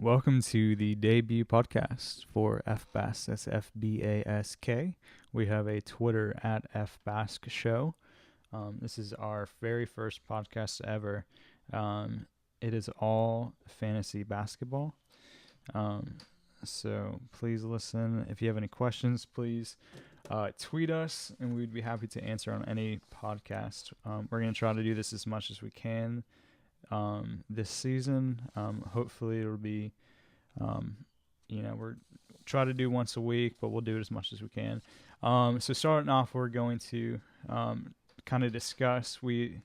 Welcome to the debut podcast for fbask. That's FBASK. We have a Twitter at fbask show. This is our very first podcast ever. It is all fantasy basketball. So please listen. If you have any questions, please tweet us, and we'd be happy to answer on any podcast. We're going to try to do this as much as we can this season. Hopefully it'll be, we're try to do once a week, but we'll do it as much as we can. So starting off, we're going to kind of discuss, we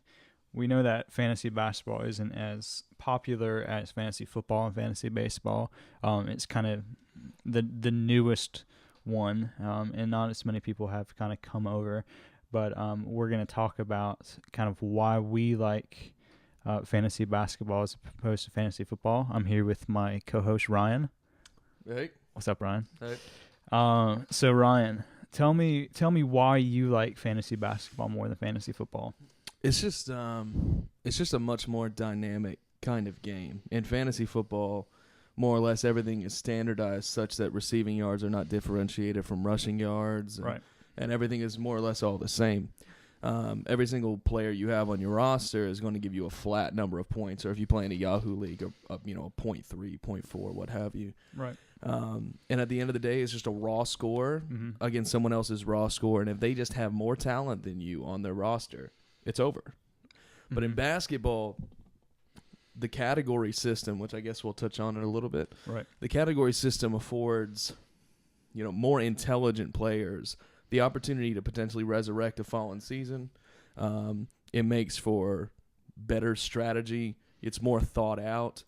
know that fantasy basketball isn't as popular as fantasy football and fantasy baseball. It's kind of the newest one, and not as many people have kind of come over, but we're going to talk about kind of why we like fantasy basketball as opposed to fantasy football. I'm here with my co-host Ryan. Hey. What's up, Ryan? Hey. So Ryan, tell me why you like fantasy basketball more than fantasy football. It's just a much more dynamic kind of game. In fantasy football, more or less everything is standardized such that receiving yards are not differentiated from rushing yards. Right. And everything is more or less all the same. Every single player you have on your roster is going to give you a flat number of points, or if you play in a Yahoo league, a 0.3, 0.4, what have you. Right. And at the end of the day, it's just a raw score against someone else's raw score. And if they just have more talent than you on their roster, it's over. But in basketball, the category system, which I guess we'll touch on in a little bit, right, the category system affords, more intelligent players the opportunity to potentially resurrect a fallen season. It makes for better strategy. It's more thought out.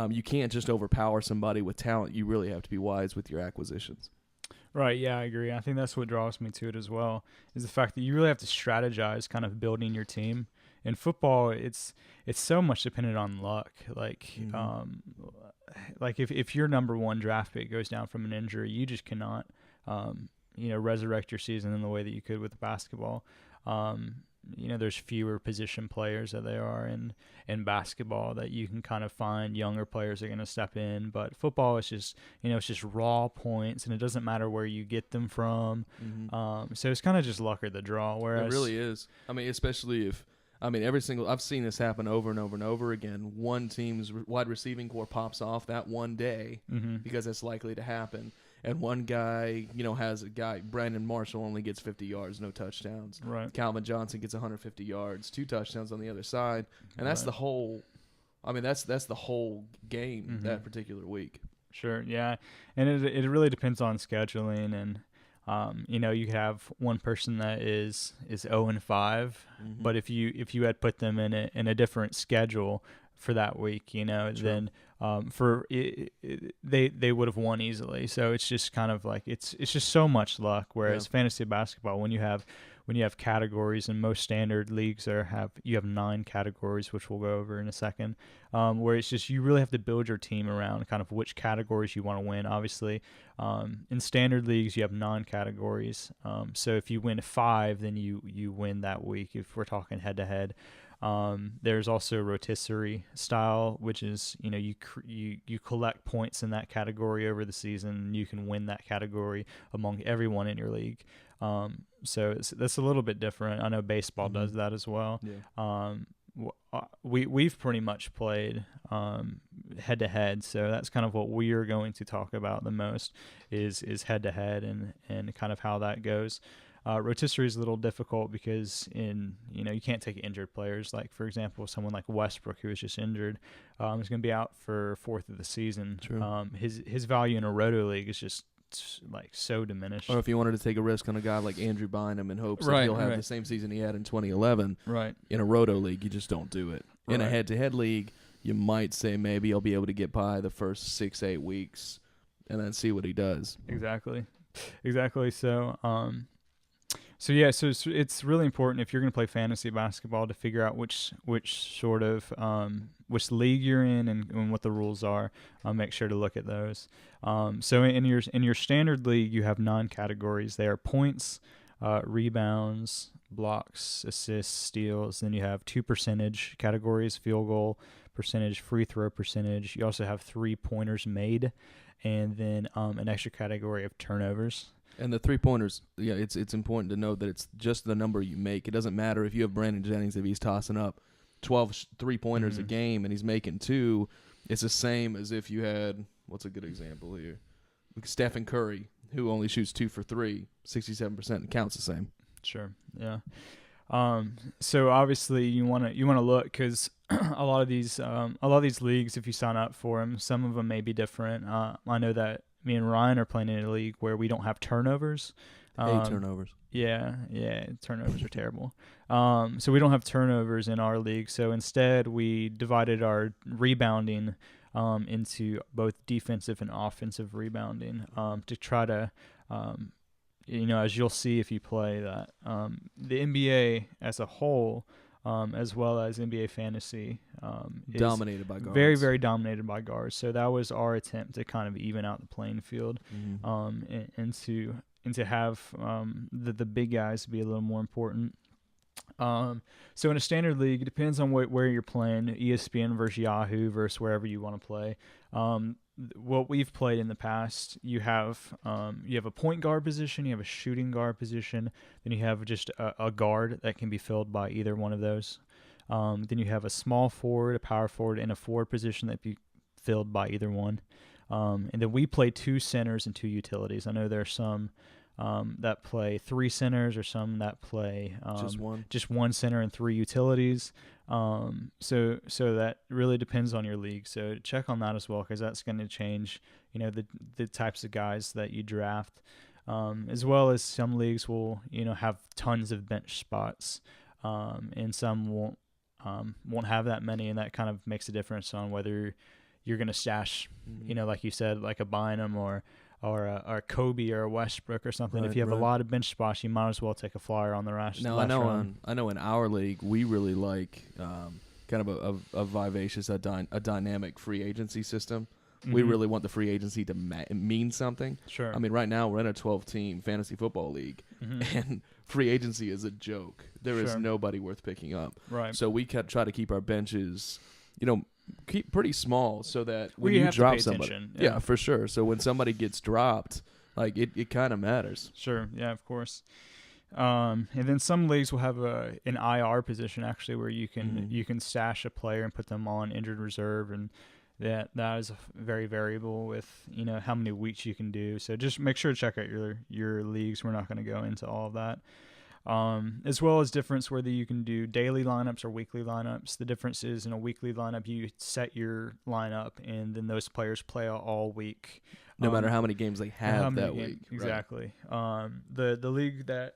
You can't just overpower somebody with talent. You really have to be wise with your acquisitions. Right, yeah, I agree. I think that's what draws me to it as well, is the fact that you really have to strategize kind of building your team. In football, it's so much dependent on luck. Like, if your number one draft pick goes down from an injury, you just cannot resurrect your season in the way that you could with basketball. There's fewer position players that there are in basketball that you can kind of find younger players that are going to step in. But football is just, it's just raw points, and it doesn't matter where you get them from. So it's kind of just luck or the draw. Whereas it really is. I mean, especially if, I've seen this happen over and over and over again. One team's wide receiving core pops off that one day because it's likely to happen. And one guy, has a guy, Brandon Marshall only gets 50 yards, no touchdowns. Right. Calvin Johnson gets 150 yards, 2 touchdowns on the other side. And that's the whole, that's the whole game that particular week. Sure, yeah. And it really depends on scheduling. And, you could have one person that is 0-5, but if you had put them in a different schedule for that week, then they would have won easily. So it's just kind of like it's just so much luck. Whereas fantasy basketball, when you have categories, and most standard leagues you have 9 categories, which we'll go over in a second, where it's just you really have to build your team around kind of which categories you want to win. Obviously, in standard leagues you have 9 categories. So if you win 5, then you win that week. If we're talking head to head. There's also rotisserie style, which is, you collect points in that category over the season, and you can win that category among everyone in your league. So that's a little bit different. I know baseball does that as well. Yeah. We've pretty much played head to head, so that's kind of what we are going to talk about the most is head to head and kind of how that goes. Rotisserie is a little difficult because you can't take injured players. Like, for example, someone like Westbrook, who was just injured, is going to be out for 4th of the season. True. His value in a roto league is just like so diminished. Or if you wanted to take a risk on a guy like Andrew Bynum in hopes that he'll have the same season he had in 2011, in a roto league, you just don't do it. In a head-to-head league, you might say maybe he'll be able to get by the first 6-8 weeks and then see what he does. Exactly. So it's really important if you're going to play fantasy basketball to figure out which sort of which league you're in and what the rules are. Make sure to look at those. So in your standard league, you have 9 categories. They are points, rebounds, blocks, assists, steals. Then you have 2 percentage categories: field goal percentage, free throw percentage. You also have 3-pointers made, and then an extra category of turnovers. And the 3-pointers, yeah, it's important to note that it's just the number you make. It doesn't matter if you have Brandon Jennings, if he's tossing up 12 3-pointers a game and he's making 2. It's the same as if you had, what's a good example here? Stephen Curry, who only shoots 2 for 3, 67%, it counts the same. Sure, yeah. So obviously you want to look, because a lot of these leagues, if you sign up for them, some of them may be different. I know that me and Ryan are playing in a league where we don't have turnovers. 8 turnovers. Yeah, turnovers are terrible. So we don't have turnovers in our league. So instead, we divided our rebounding into both defensive and offensive rebounding to try to, as you'll see if you play that, the NBA as a whole, as well as NBA fantasy, is dominated by guards. Very, very dominated by guards. So that was our attempt to kind of even out the playing field, and to have the big guys be a little more important. So in a standard league, it depends on where you're playing, ESPN versus Yahoo versus wherever you want to play. What we've played in the past, you have a point guard position, you have a shooting guard position, then you have just a guard that can be filled by either one of those. Then you have a small forward, a power forward, and a forward position that be filled by either one. And then we play 2 centers and 2 utilities. I know there are some that play 3 centers, or some that play just one center and 3 utilities. So that really depends on your league. So check on that as well, because that's going to change, the types of guys that you draft, as well as some leagues will, have tons of bench spots, and some won't have that many, and that kind of makes a difference on whether you're going to stash, like you said, like a Bynum or a Kobe or a Westbrook or something. If you have a lot of bench spots, you might as well take a flyer on the last round. I know in our league we really like kind of a vivacious, a dynamic free agency system. Mm-hmm. We really want the free agency to mean something. Sure. I mean, right now we're in a 12-team fantasy football league, and free agency is a joke. There is nobody worth picking up. Right. So we try to keep our benches, keep pretty small, so that when you drop somebody, yeah, for sure. So when somebody gets dropped, like it kind of matters. Sure. Yeah, of course. And then some leagues will have an IR position actually, where you can stash a player and put them on injured reserve, and that is very variable with how many weeks you can do. So just make sure to check out your leagues. We're not going to go into all of that. As well as difference whether you can do daily lineups or weekly lineups. The difference is in a weekly lineup, you set your lineup, and then those players play all week. No matter how many games they have that week. Exactly. Right. The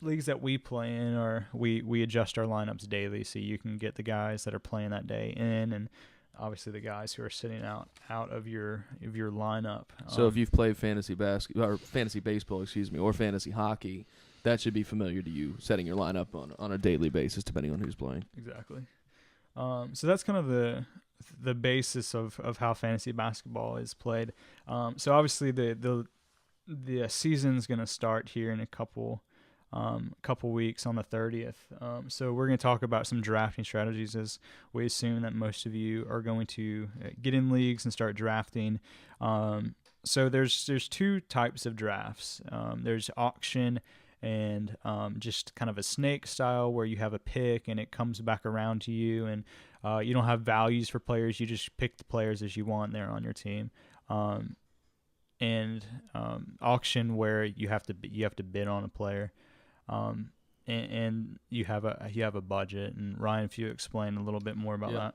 leagues that we play in are we adjust our lineups daily, so you can get the guys that are playing that day in, and obviously the guys who are sitting out of your lineup. So if you've played fantasy basketball or fantasy baseball, or fantasy hockey, that should be familiar to you, setting your lineup on a daily basis, depending on who's playing. Exactly. So that's kind of the basis of how fantasy basketball is played. So obviously the season's going to start here in a couple weeks on the 30th. So we're going to talk about some drafting strategies, as we assume that most of you are going to get in leagues and start drafting. So there's 2 types of drafts. There's auction and just kind of a snake style, where you have a pick and it comes back around to you, and you don't have values for players. You just pick the players as you want there on your team. And auction, where you have to bid on a player. And you have a budget. And Ryan, if you explain a little bit more about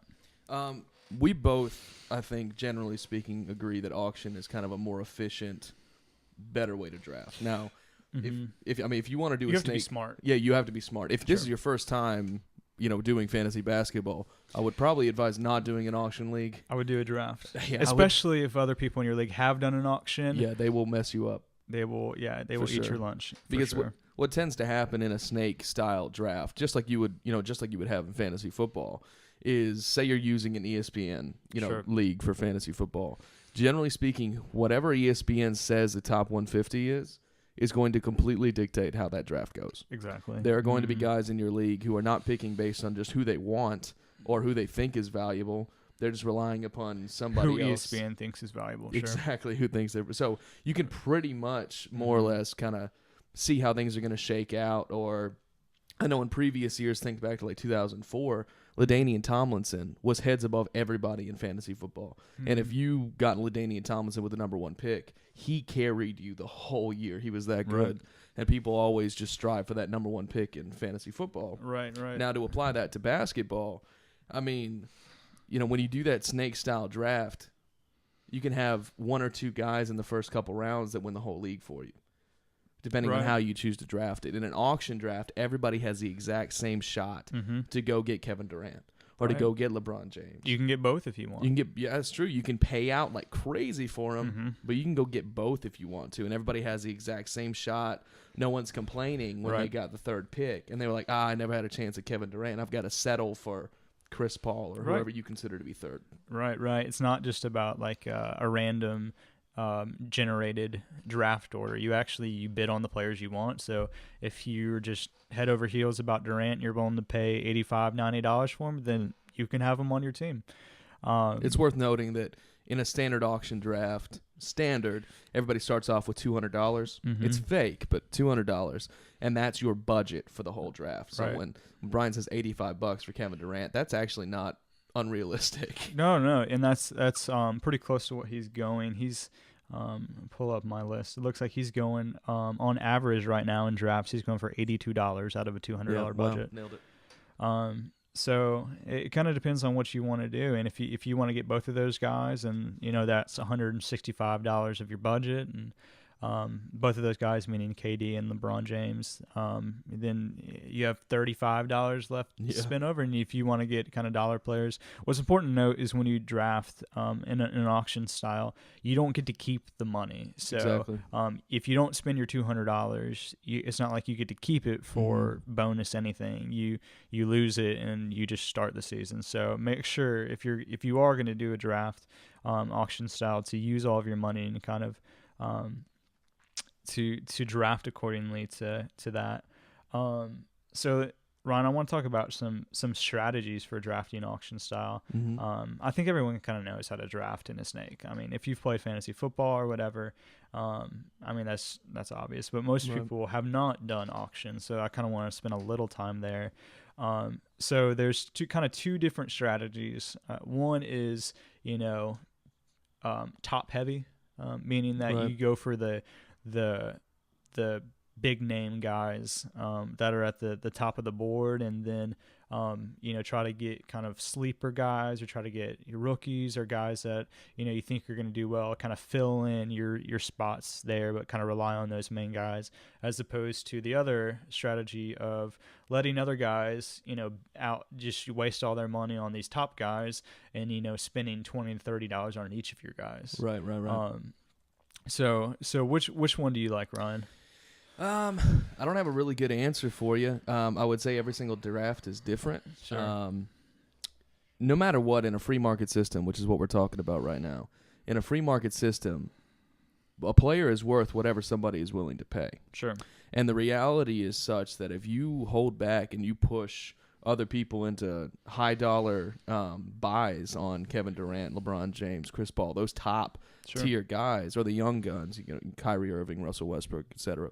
that. We both, I think, generally speaking, agree that auction is kind of a more efficient, better way to draft. Now, if you want to do you a have snake, to be smart. Yeah, you have to be smart. If this is your first time, doing fantasy basketball, I would probably advise not doing an auction league. I would do a draft, especially if other people in your league have done an auction. Yeah, they will mess you up. They will eat your lunch. Because what tends to happen in a snake style draft, just like you would have in fantasy football, is say you're using an ESPN, league for fantasy football. Generally speaking, whatever ESPN says the top 150 is going to completely dictate how that draft goes. Exactly. There are going to be guys in your league who are not picking based on just who they want or who they think is valuable, They're just relying upon somebody who else. ESPN thinks is valuable. Sure. Exactly, who thinks they're. So you can pretty much more or less kind of see how things are going to shake out. Or I know in previous years, think back to like 2004, LaDainian Tomlinson was heads above everybody in fantasy football. And if you got LaDainian Tomlinson with the number 1 pick, he carried you the whole year. He was that good. Right. And people always just strive for that number 1 pick in fantasy football. Right. Now, to apply that to basketball, I mean, when you do that snake-style draft, you can have 1 or 2 guys in the first couple rounds that win the whole league for you, depending on how you choose to draft it. In an auction draft, everybody has the exact same shot to go get Kevin Durant or to go get LeBron James. You can get both if you want. Yeah, that's true. You can pay out like crazy for them, but you can go get both if you want to. And everybody has the exact same shot. No one's complaining when they got the 3rd pick. And they were like, I never had a chance at Kevin Durant. I've got to settle for Chris Paul or whoever you consider to be 3rd. Right. It's not just about like a random generated draft order. You bid on the players you want. So if you're just head over heels about Durant, you're willing to pay $85, $90 for him, then you can have him on your team. It's worth noting that in a standard auction draft, everybody starts off with $200. It's fake, but $200, and that's your budget for the whole draft. So when Brian says $85 for Kevin Durant, that's actually not unrealistic. No, and that's pretty close to what he's going. He's pull up my list. It looks like he's going on average right now in drafts. He's going for $82 out of a $200 budget. Nailed it. So it kind of depends on what you want to do, and if you want to get both of those guys, and that's $165 of your budget, and both of those guys, meaning KD and LeBron James, then you have $35 left to spin over. And if you want to get kind of dollar players, what's important to note is when you draft in an auction style, you don't get to keep the money. So if you don't spend your $200, it's not like you get to keep it for bonus anything. You lose it and you just start the season. So make sure if you are going to do a draft auction style, to use all of your money and kind of to draft accordingly to that. So Ryan, I want to talk about some strategies for drafting auction style. I think everyone kind of knows how to draft in a snake. I mean, if you've played fantasy football or whatever, I mean that's obvious. But most people have not done auctions, so I kind of want to spend a little time there. So there's two different strategies. One is top heavy, meaning that you go for the big name guys that are at the top of the board, and then try to get kind of sleeper guys, or try to get your rookies or guys that you think are going to do well, kind of fill in your spots there, but kind of rely on those main guys, as opposed to the other strategy of letting other guys out, just waste all their money on these top guys, and spending $20 to $30 on each of your guys. Right. So which one do you like, Ryan? I don't have a really good answer for you. I would say every single draft is different. Sure. No matter what, in a free market system, which is what we're talking about right now, in a free market system, a player is worth whatever somebody is willing to pay. Sure. And the reality is such that if you hold back and you push other people into high dollar buys on Kevin Durant, LeBron James, Chris Paul, those top tier guys, or the young guns, Kyrie Irving, Russell Westbrook, etc.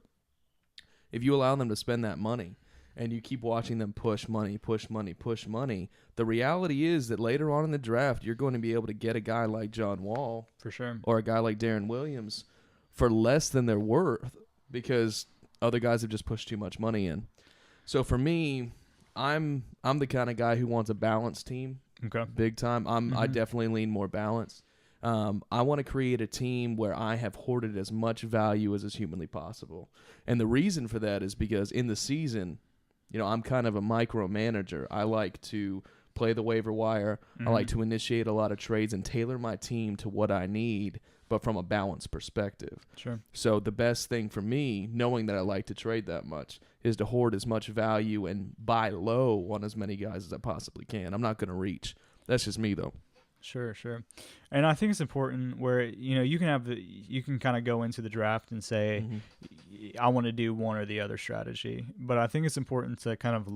If you allow them to spend that money and you keep watching them push money, the reality is that later on in the draft, you're going to be able to get a guy like John Wall, for sure, or a guy like Darren Williams for less than they're worth, because other guys have just pushed too much money in. So for me, I'm the kind of guy who wants a balanced team. Okay. Big time. I definitely lean more balanced. I want to create a team where I have hoarded as much value as is humanly possible. And the reason for that is because in the season, I'm kind of a micromanager. I like to play the waiver wire. I like to initiate a lot of trades and tailor my team to what I need, but from a balanced perspective. Sure. So the best thing for me, knowing that I like to trade that much, is to hoard as much value and buy low on as many guys as I possibly can. I'm not going to reach. That's just me, though. Sure, sure. And I think it's important where, you can kind of go into the draft and say, Mm-hmm. I want to do one or the other strategy. But I think it's important to kind of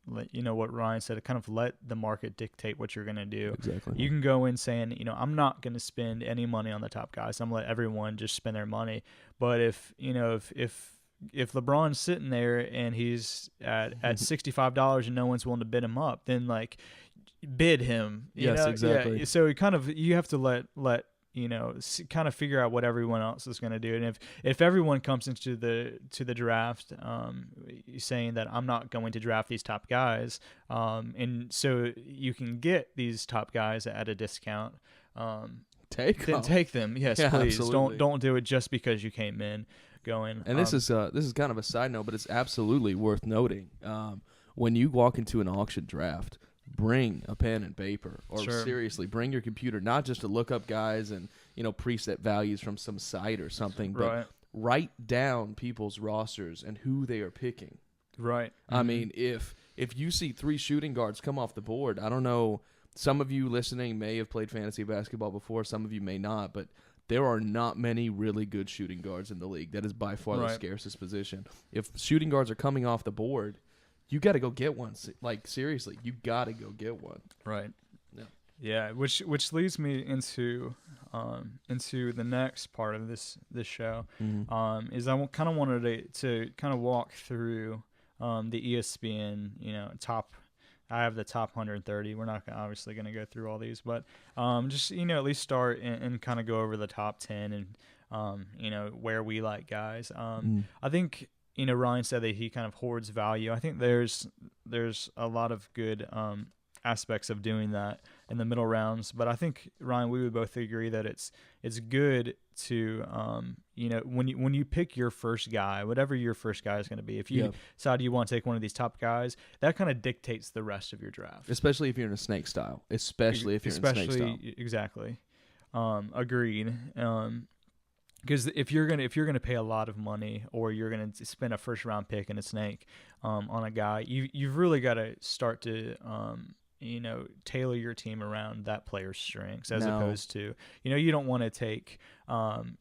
let, what Ryan said, kind of let the market dictate what you're going to do. Exactly. You can go in saying, I'm not going to spend any money on the top guys. I'm going to let everyone just spend their money. But if LeBron's sitting there and he's at $65 and no one's willing to bid him up, then like bid him. Yes, exactly. Yeah. So you have to let kind of figure out what everyone else is going to do. And if everyone comes into the draft saying that I'm not going to draft these top guys, and so you can get these top guys at a discount, take them. Yes, yeah, please. Absolutely. Don't do it just because you came in going. And this is kind of a side note, but it's absolutely worth noting. When you walk into an auction draft, bring a pen and paper, or Sure. seriously, bring your computer, not just to look up guys and preset values from some site or something, but Right. write down people's rosters and who they are picking. Right. I mean, if you see 3 shooting guards come off the board, I don't know, some of you listening may have played fantasy basketball before, some of you may not, but there are not many really good shooting guards in the league. That is by far the scarcest position. If shooting guards are coming off the board, you got to go get one. Like, seriously, you got to go get one. Right. Yeah. Yeah, which leads me into the next part of this show. Mm-hmm. Is I kind of wanted to kind of walk through the ESPN, top. I have the top 130. We're not obviously going to go through all these, but just at least start and kind of go over the top 10 and where we like guys. I think Ryan said that he kind of hoards value. I think there's a lot of good aspects of doing that in the middle rounds, but I think, Ryan, we would both agree that it's good to when you pick your first guy, whatever your first guy is going to be, if you decide you want to take one of these top guys, that kind of dictates the rest of your draft, especially if you're in a snake style. Especially if you're in snake style. Exactly. Agreed. Because if you're gonna pay a lot of money, or you're gonna spend a first round pick in a snake on a guy, you've really got to start to tailor your team around that player's strengths, as opposed to you don't want to take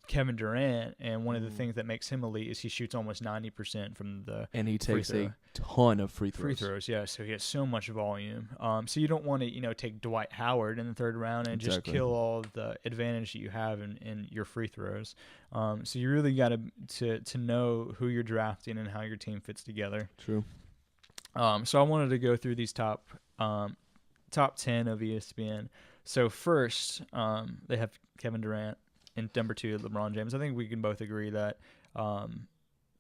Kevin Durant, and one of the things that makes him elite is he shoots almost 90% from the and he takes a ton of free throws. Yeah, so he has so much volume. So you don't want to take Dwight Howard in the third round and just kill all of the advantage that you have in your free throws. So you really got to know who you're drafting and how your team fits together. True. So I wanted to go through these top 10 of ESPN. So first, they have Kevin Durant, and number 2, LeBron James. I think we can both agree that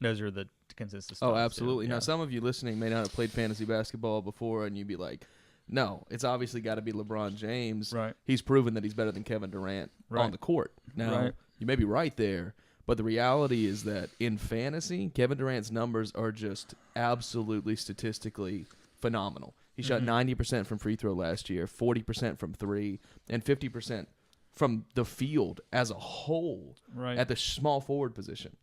those are the consensus. Oh, absolutely. Yeah. Now, some of you listening may not have played fantasy basketball before, and you'd be like, no, it's obviously got to be LeBron James. Right. He's proven that he's better than Kevin Durant on the court. Now, you may be right there, but the reality is that in fantasy, Kevin Durant's numbers are just absolutely statistically phenomenal. He shot 90% from free throw last year, 40% from 3, and 50% from the field as a whole at the small forward position.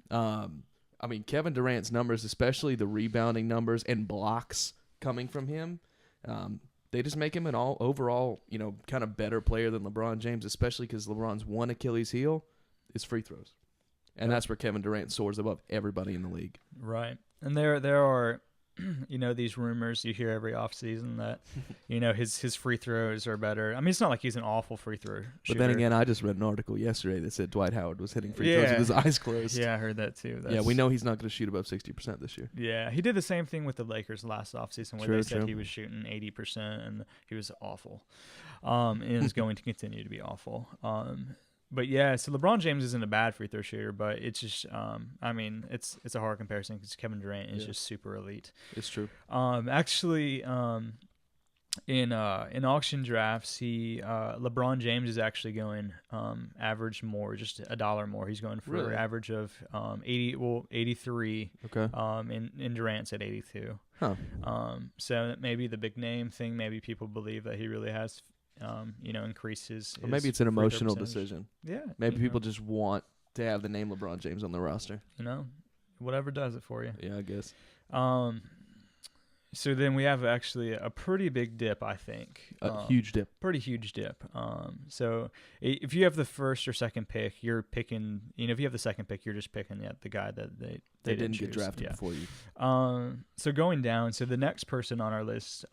I mean, Kevin Durant's numbers, especially the rebounding numbers and blocks coming from him, they just make him an overall, kind of better player than LeBron James, especially because LeBron's one Achilles heel is free throws. And that's where Kevin Durant soars above everybody in the league. Right. And there are these rumors you hear every offseason that, his free throws are better. I mean, it's not like he's an awful free throw shooter. But then again, I just read an article yesterday that said Dwight Howard was hitting free throws with his eyes closed. Yeah, I heard that too. Yeah, we know he's not going to shoot above 60% this year. Yeah, he did the same thing with the Lakers last offseason where they said he was shooting 80% and he was awful. And is going to continue to be awful. But yeah, so LeBron James isn't a bad free throw shooter, but it's just, it's a hard comparison because Kevin Durant is just super elite. It's true. Actually, in auction drafts, LeBron James is actually going average more, just $1 more. He's going for an average of 83. Okay. And Durant's at 82. Huh. So that may be the big name thing. Maybe people believe that he really has. Increase his or maybe it's an emotional decision. Yeah. Maybe people just want to have the name LeBron James on their roster. Whatever does it for you. Yeah, I guess. So then we have actually a pretty big dip, I think. A huge dip. Pretty huge dip. So if you have the first or second pick, you're picking. If you have the second pick, you're just picking the guy that they didn't get choose. drafted before you. So going down, so the next person on our list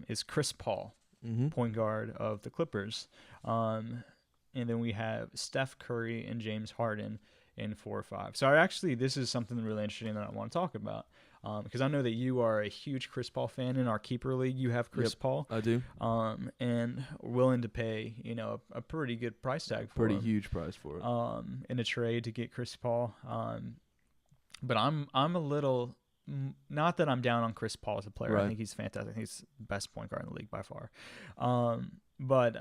is Chris Paul, point guard of the Clippers. And then we have Steph Curry and James Harden in 4 or 5. So this is something really interesting that I want to talk about. Because I know that you are a huge Chris Paul fan. In our keeper league, you have Chris Paul. I do. And willing to pay, a pretty good price tag for him. Pretty huge price for it. In a trade to get Chris Paul. But I'm a little, not that I'm down on Chris Paul as a player. Right. I think he's fantastic. I think he's the best point guard in the league by far. But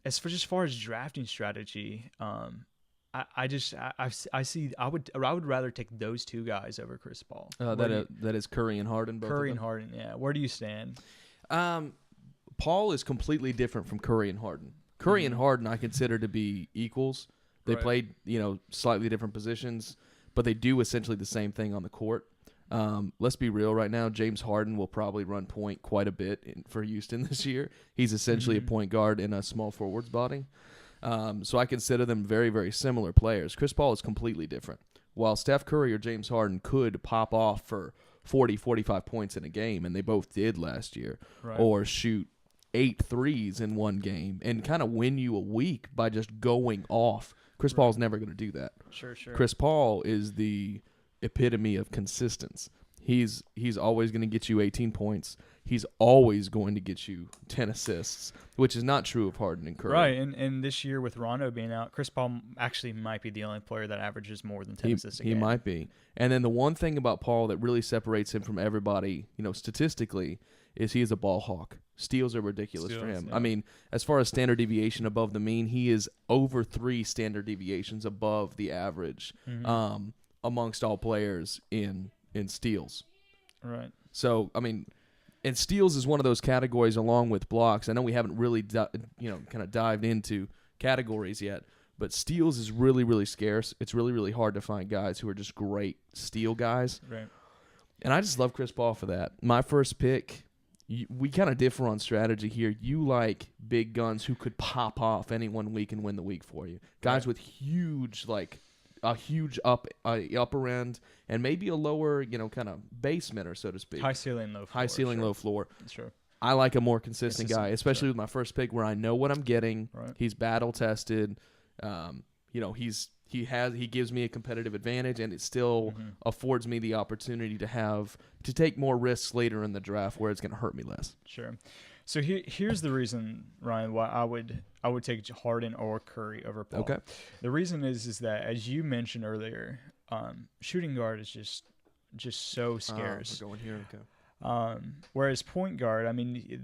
as far as drafting strategy, I would rather take those two guys over Chris Paul. That is Curry and Harden. Both Curry and Harden, yeah. Where do you stand? Paul is completely different from Curry and Harden. Curry and Harden I consider to be equals. They played, slightly different positions, but they do essentially the same thing on the court. Let's be real right now. James Harden will probably run point quite a bit for Houston this year. He's essentially a point guard in a small forward's body. So I consider them very, very similar players. Chris Paul is completely different. While Steph Curry or James Harden could pop off for 40, 45 points in a game, and they both did last year, or shoot 8 threes in one game and kind of win you a week by just going off, Chris Paul's never going to do that. Sure. Chris Paul is the epitome of consistency. He's always going to get you 18 points. He's always going to get you 10 assists, which is not true of Harden and Curry. Right, and this year with Rondo being out, Chris Paul actually might be the only player that averages more than 10 assists a game. He might be. And then the one thing about Paul that really separates him from everybody, statistically, is he is a ball hawk. Steals are ridiculous for him. Yeah. I mean, as far as standard deviation above the mean, he is over 3 standard deviations above the average amongst all players in steals. Right. So, I mean, and steals is one of those categories along with blocks. I know we haven't really, kind of dived into categories yet, but steals is really, really scarce. It's really, really hard to find guys who are just great steal guys. Right. And I just love Chris Paul for that. My first pick, we kind of differ on strategy here. You like big guns who could pop off any 1 week and win the week for you. Guys with huge, a huge upper end and maybe a lower, kind of basement or so to speak. High ceiling, low floor. High ceiling, low floor. Sure. I like a more consistent guy, especially with my first pick where I know what I'm getting. Right. He's battle tested. He gives me a competitive advantage, and it still affords me the opportunity to take more risks later in the draft where it's going to hurt me less. Sure. So here's the reason, Ryan, why I would take Harden or Curry over Paul. Okay. The reason is that, as you mentioned earlier, shooting guard is just so scarce. We're going here. Okay. Whereas point guard, I mean,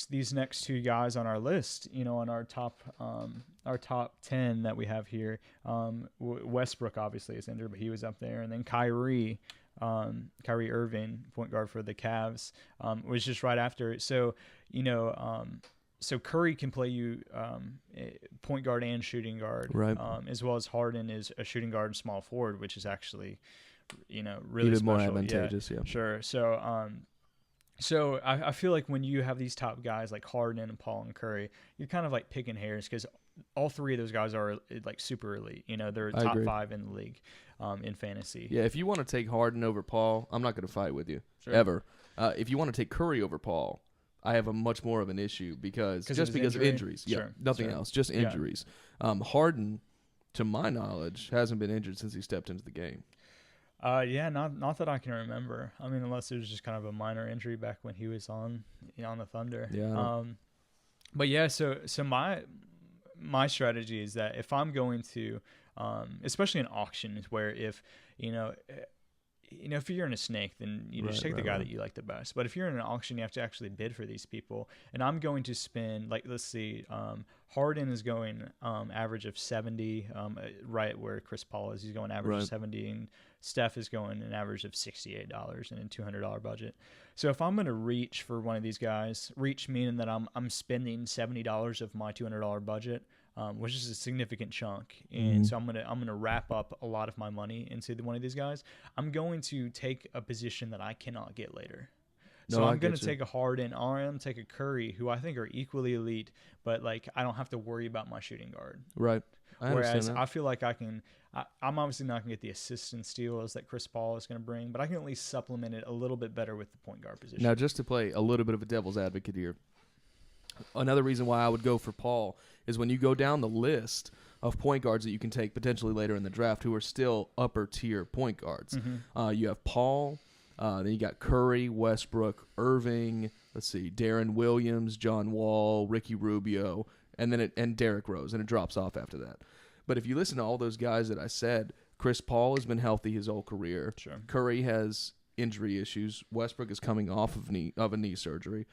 these next two guys on our list, on our top 10 that we have here, Westbrook obviously is injured, but he was up there, and then Kyrie Irving, point guard for the Cavs, was just right after it. So, so Curry can play you point guard and shooting guard, right? As well as Harden is a shooting guard and small forward, which is actually, really even special. more advantageous. Yeah. Sure. So I feel like when you have these top guys like Harden and Paul and Curry, you're kind of like picking hairs because all three of those guys are like super elite. They're top 5 in the league in fantasy. Yeah, if you want to take Harden over Paul, I'm not going to fight with you ever. If you want to take Curry over Paul, I have a much more of an issue because of injuries. Sure. Yeah, nothing else, just injuries. Harden, to my knowledge, hasn't been injured since he stepped into the game. Not that I can remember. I mean, unless it was just kind of a minor injury back when he was on the Thunder. Yeah. But yeah, so my strategy is that if I'm going to, especially in auctions, where if if you're in a snake, then you just take the guy that you like the best. But if you're in an auction, you have to actually bid for these people. And I'm going to spend, let's see, Harden is going average of 70, right where Chris Paul is. He's going average of 70, and Steph is going an average of $68 and a $200 budget. So if I'm going to reach for one of these guys, reach meaning that I'm spending $70 of my $200 budget, which is a significant chunk, and so I'm gonna wrap up a lot of my money into one of these guys. I'm going to take a position that I cannot get later. So I I'm going get to you. take a Harden or I'm going to take a Curry, who I think are equally elite, but like I don't have to worry about my shooting guard. Right. I understand Whereas that. I feel like I'm obviously not going to get the assist and steals that Chris Paul is going to bring, but I can at least supplement it a little bit better with the point guard position. Now, just to play a little bit of a devil's advocate here, another reason why I would go for Paul is when you go down the list of point guards that you can take potentially later in the draft who are still upper tier point guards. You have Paul, then you got Curry, Westbrook, Irving, let's see, Darren Williams, John Wall, Ricky Rubio, and Derrick Rose, and it drops off after that. But if you listen to all those guys that I said, Chris Paul has been healthy his whole career. Sure. Curry has injury issues. Westbrook is coming off of a knee surgery.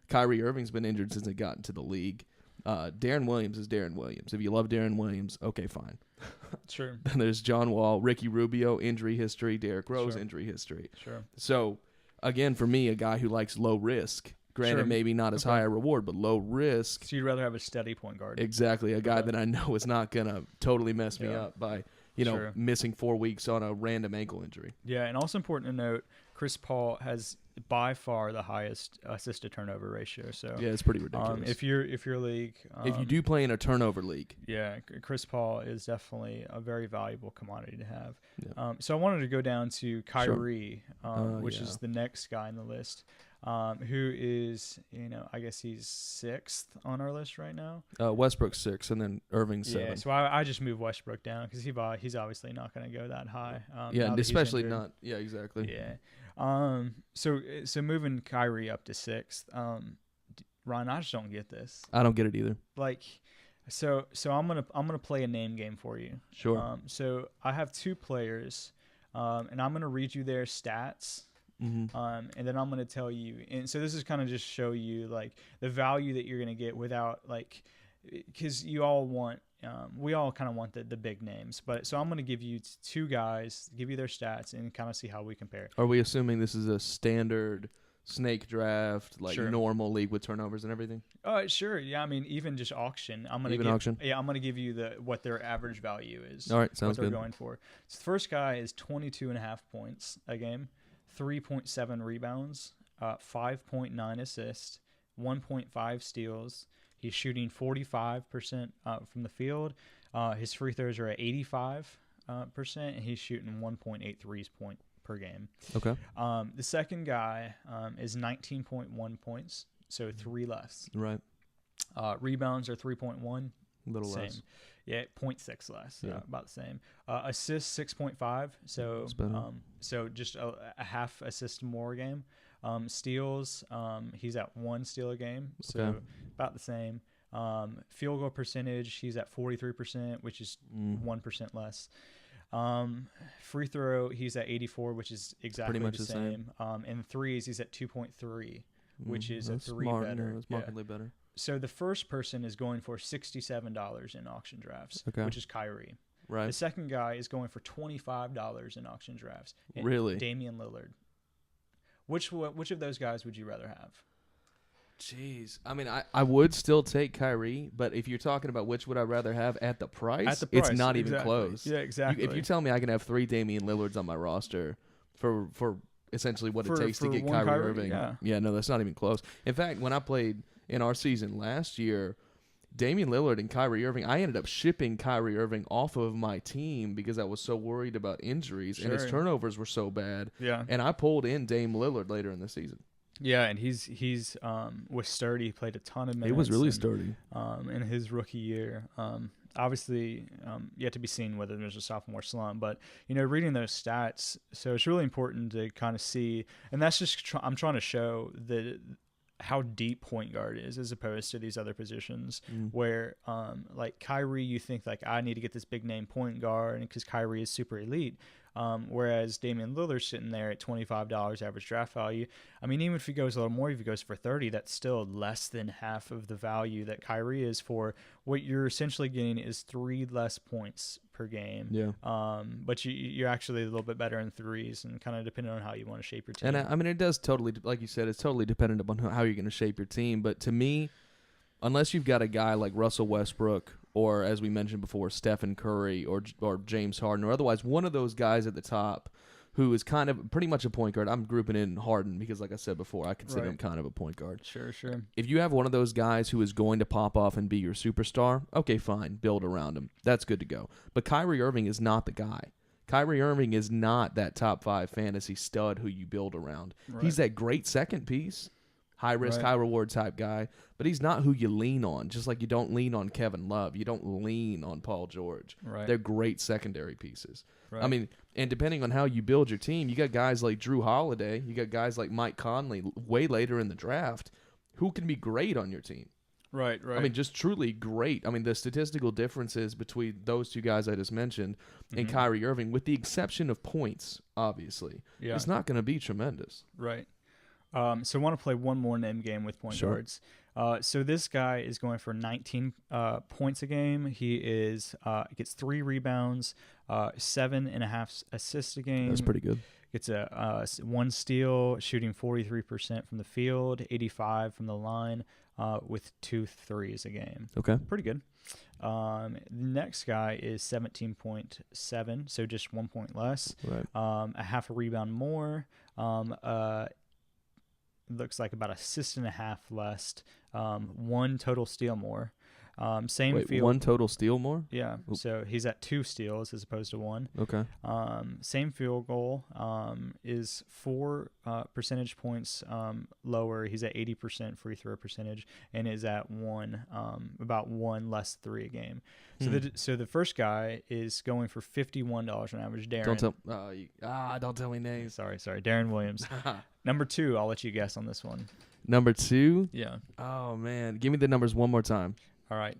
Kyrie Irving's been injured since he got into the league. Darren Williams is Darren Williams. If you love Darren Williams, okay, fine. Sure. Then there's John Wall, Ricky Rubio, injury history, Derrick Rose, Sure. injury history. Sure. So, again, for me, a guy who likes low risk, granted Sure. maybe not as Okay. high a reward, but low risk. So you'd rather have a steady point guard. Exactly, a guy Okay. that I know is not going to totally mess me Yeah. up by, you know, Sure. missing 4 weeks on a random ankle injury. Yeah, and also important to note, Chris Paul has by far the highest assist to turnover ratio. So Yeah, it's pretty ridiculous. if your league, if you do play in a turnover league, yeah, Chris Paul is definitely a very valuable commodity to have. Yeah. So I wanted to go down to Kyrie, which yeah. is the next guy on the list, who is, I guess he's 6th on our list right now. Westbrook's 6, and then Irving's 7. Yeah, so I just moved Westbrook down because he's obviously not going to go that high. Yeah, now and that he's especially injured. not. Yeah, exactly. Yeah. So moving Kyrie up to 6th. Ryan, I just don't get this. I don't get it either. Like, so I'm gonna play a name game for you. Sure. So I have 2 players, and I'm gonna read you their stats. Mm-hmm. And then I'm gonna tell you. And so this is kind of just show you like the value that you're gonna get without like, because you all want. We all kind of want the big names, but so I'm going to give you 2 guys, give you their stats, and kind of see how we compare. Are we assuming this is a standard snake draft, like Sure. normal league with turnovers and everything? Sure. Yeah, I mean, even just auction. Auction? Yeah, I'm gonna give you what their average value is. All right, what sounds they're good. going for. So the first guy is 22.5 points a game, 3.7 rebounds, 5.9 assists, 1.5 steals. He's shooting 45% from the field. His free throws are at 85%, and he's shooting 1.8 threes per game. Okay. The second guy is 19.1 points, so 3 less. Right. Rebounds are 3.1. A little same. less. Yeah, 0.6 less. Yeah. About the same. Assists 6.5. So That's better. so just a half assist more a game. Steals, he's at 1 steal a game, so Okay. about the same. Field goal percentage, he's at 43%, which is 1% less. Free throw, he's at 84, which is exactly much the the same. And threes, he's at 2.3, which is That's a 3 smart. better. Yeah, that's markedly better. So the first person is going for $67 in auction drafts, Okay. which is Kyrie. The Right. second guy is going for $25 in auction drafts. and Really? Damian Lillard. Which of those guys would you rather have? Jeez. I mean, I would still take Kyrie, but if you're talking about which would I rather have at the price, At the price, it's not even exactly. close. Yeah, exactly. If you tell me I can have 3 Damian Lillards on my roster for essentially what it takes to for get one Kyrie Irving, yeah. No, that's not even close. In fact, when I played in our season last year, Damian Lillard and Kyrie Irving, I ended up shipping Kyrie Irving off of my team because I was so worried about injuries and his Sure. turnovers were so bad. Yeah. And I pulled in Dame Lillard later in the season. Yeah, and he's was sturdy. He played a ton of minutes. He was really and, sturdy. in his rookie year. Obviously, yet to be seen whether there's a sophomore slump. But reading those stats, so it's really important to kind of see, and that's just I'm trying to show how deep point guard is as opposed to these other positions where like Kyrie, you think like I need to get this big name point guard because Kyrie is super elite. Whereas Damian Lillard's sitting there at $25 average draft value. I mean, even if he goes a little more, if he goes for 30, that's still less than half of the value that Kyrie is for. What you're essentially getting is 3 less points per game. Yeah. But you're actually a little bit better in threes, and kind of depending on how you want to shape your team. And I mean, it does totally, like you said, it's totally dependent upon how you're going to shape your team. But to me, unless you've got a guy like Russell Westbrook or, as we mentioned before, Stephen Curry or James Harden or otherwise one of those guys at the top who is kind of pretty much a point guard. I'm grouping in Harden because, like I said before, I consider him kind of a point guard. Sure. If you have one of those guys who is going to pop off and be your superstar, okay, fine, build around him. That's good to go. But Kyrie Irving is not the guy. Kyrie Irving is not that top 5 fantasy stud who you build around. Right. He's that great second piece, high risk, high reward type guy, but he's not who you lean on. Just like you don't lean on Kevin Love, you don't lean on Paul George. Right. They're great secondary pieces. Right. I mean, and depending on how you build your team, you got guys like Drew Holiday, you got guys like Mike Conley way later in the draft who can be great on your team. Right. I mean, just truly great. I mean, the statistical differences between those two guys I just mentioned and Kyrie Irving, with the exception of points, obviously, it's not going to be tremendous. Right. So I want to play one more name game with point guards. So this guy is going for 19 points a game. He gets 3 rebounds, 7.5 assists a game. That's pretty good. Gets a 1 steal, shooting 43% from the field, 85 from the line, with 2 threes a game. Okay. Pretty good. The next guy is 17.7, so just 1 point less. Right. A half a rebound more. Looks like about assist and a half less. 1 total steal more. Same field. 1 total steal more? Yeah. Oop. So he's at 2 steals as opposed to 1. Okay. Same field goal. Is 4 percentage points lower. He's at 80% free throw percentage and is at about 1 less 3 a game. So the first guy is going for $51 on average. Darren. Don't tell me names. Sorry. Darren Williams. Number 2, I'll let you guess on this one. Number 2? Yeah. Oh man, give me the numbers one more time. All right.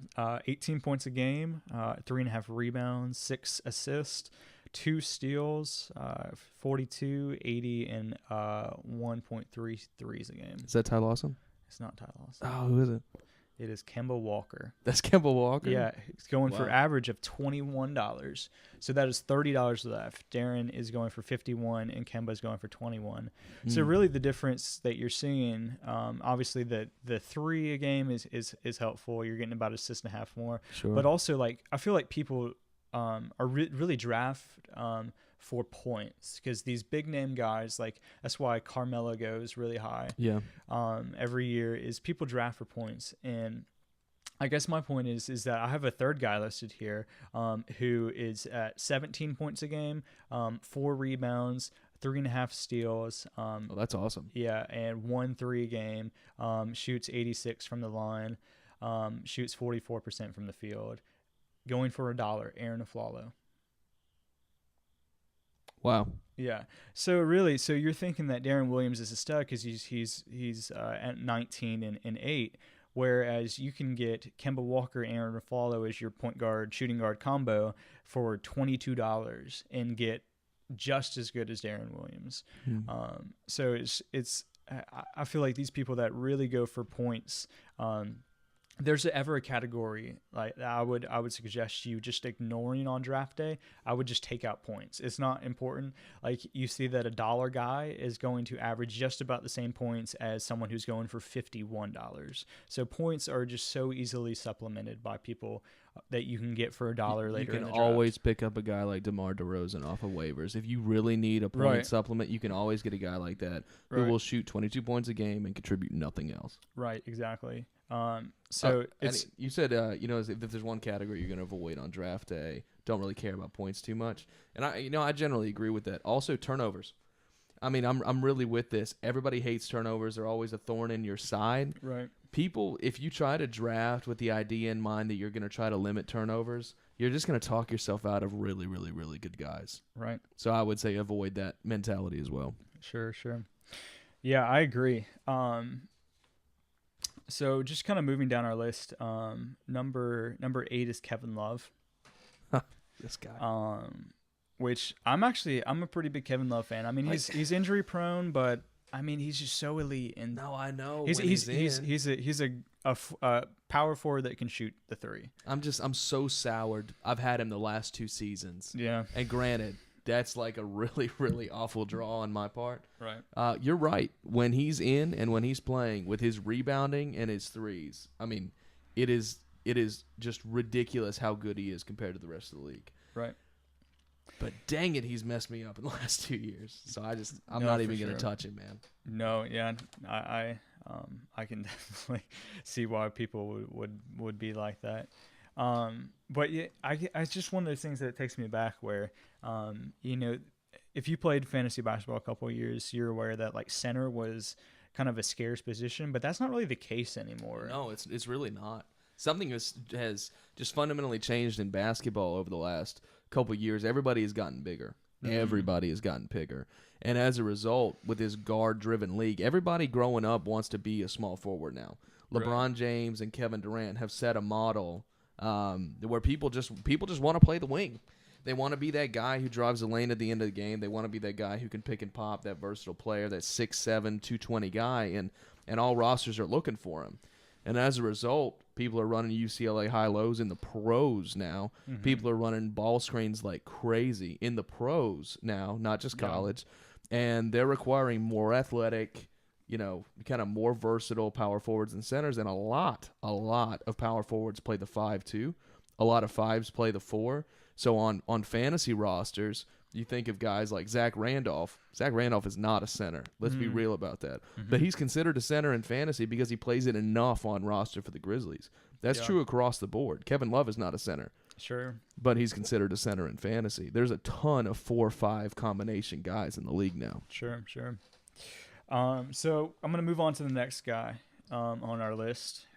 18 points a game, 3.5 rebounds, 6 assists, 2 steals, 42, 80, and 1.3 threes a game. Is that Ty Lawson? It's not Ty Lawson. Oh, who is it? It is Kemba Walker. That's Kemba Walker? Yeah, it's going for average of $21. So that is $30 left. Darren is going for 51 and Kemba is going for 21. So really the difference that you're seeing, obviously the 3 a game is helpful. You're getting about assist and a half more. Sure. But also like I feel like people are really draft for points because these big name guys, like that's why Carmelo goes really high. Yeah. Every year is people draft for points. And I guess my point is that I have a third guy listed here who is at 17 points a game, 4 rebounds, 3.5 steals. That's awesome. Yeah, and 1 3 a game. Shoots 86 from the line. Shoots 44% from the field. Going for $1, Aaron Aflalo. Wow. Yeah. So you're thinking that Darren Williams is a stud because he's at 19 and 8, whereas you can get Kemba Walker and Aaron Aflalo as your point guard shooting guard combo for $22 and get just as good as Darren Williams. So I feel like these people that really go for points. There's ever a category like I would suggest you just ignoring on draft day. I would just take out points. It's not important. Like you see that a $1 guy is going to average just about the same points as someone who's going for $51. So points are just so easily supplemented by people that you can get for $1 later. You can always pick up a guy like DeMar DeRozan off of waivers. If you really need a point supplement, you can always get a guy like that who will shoot 22 points a game and contribute nothing else. Right, exactly. You said if there's one category you're going to avoid on draft day, don't really care about points too much, and I generally agree with that. Also, turnovers. I mean, I'm really with this. Everybody hates turnovers; they're always a thorn in your side. Right. People, if you try to draft with the idea in mind that you're going to try to limit turnovers, you're just going to talk yourself out of really, really, really good guys. Right. So I would say avoid that mentality as well. Sure. Yeah, I agree. So just kind of moving down our list, number 8 is Kevin Love. This guy. Which I'm a pretty big Kevin Love fan. I mean, he's injury prone, but I mean, he's just so elite. And no, I know. He's a power forward that can shoot the 3. I'm so soured. I've had him the last 2 seasons. Yeah. And granted, that's like a really, really awful draw on my part. Right. You're right. When he's in and when he's playing with his rebounding and his threes, I mean, it is just ridiculous how good he is compared to the rest of the league. Right. But dang it, he's messed me up in the last 2 years. So I'm No, not for even going sure. to touch him, man. No, yeah, I can definitely see why people would be like that. But yeah, it's just one of those things that takes me back where, you know, if you played fantasy basketball a couple of years, you're aware that like center was kind of a scarce position, but that's not really the case anymore. No, it's really not. Something has just fundamentally changed in basketball over the last couple of years. Everybody has gotten bigger. Everybody has gotten bigger. And as a result, with this guard-driven league, everybody growing up wants to be a small forward now. LeBron James and Kevin Durant have set a model where people just want to play the wing. They want to be that guy who drives the lane at the end of the game. They want to be that guy who can pick and pop, that versatile player, that 6'7", 220 guy, and all rosters are looking for him. And as a result, people are running UCLA high-lows in the pros now. Mm-hmm. People are running ball screens like crazy in the pros now, not just college. And they're requiring more athletic, kind of more versatile power forwards and centers. And a lot of power forwards play the 5 too. A lot of 5s play the 4. So on fantasy rosters, you think of guys like Zach Randolph. Zach Randolph is not a center. Let's be real about that. Mm-hmm. But he's considered a center in fantasy because he plays it enough on roster for the Grizzlies. That's true across the board. Kevin Love is not a center. Sure. But he's considered a center in fantasy. There's a ton of 4-5 combination guys in the league now. Sure. So I'm going to move on to the next guy on our list,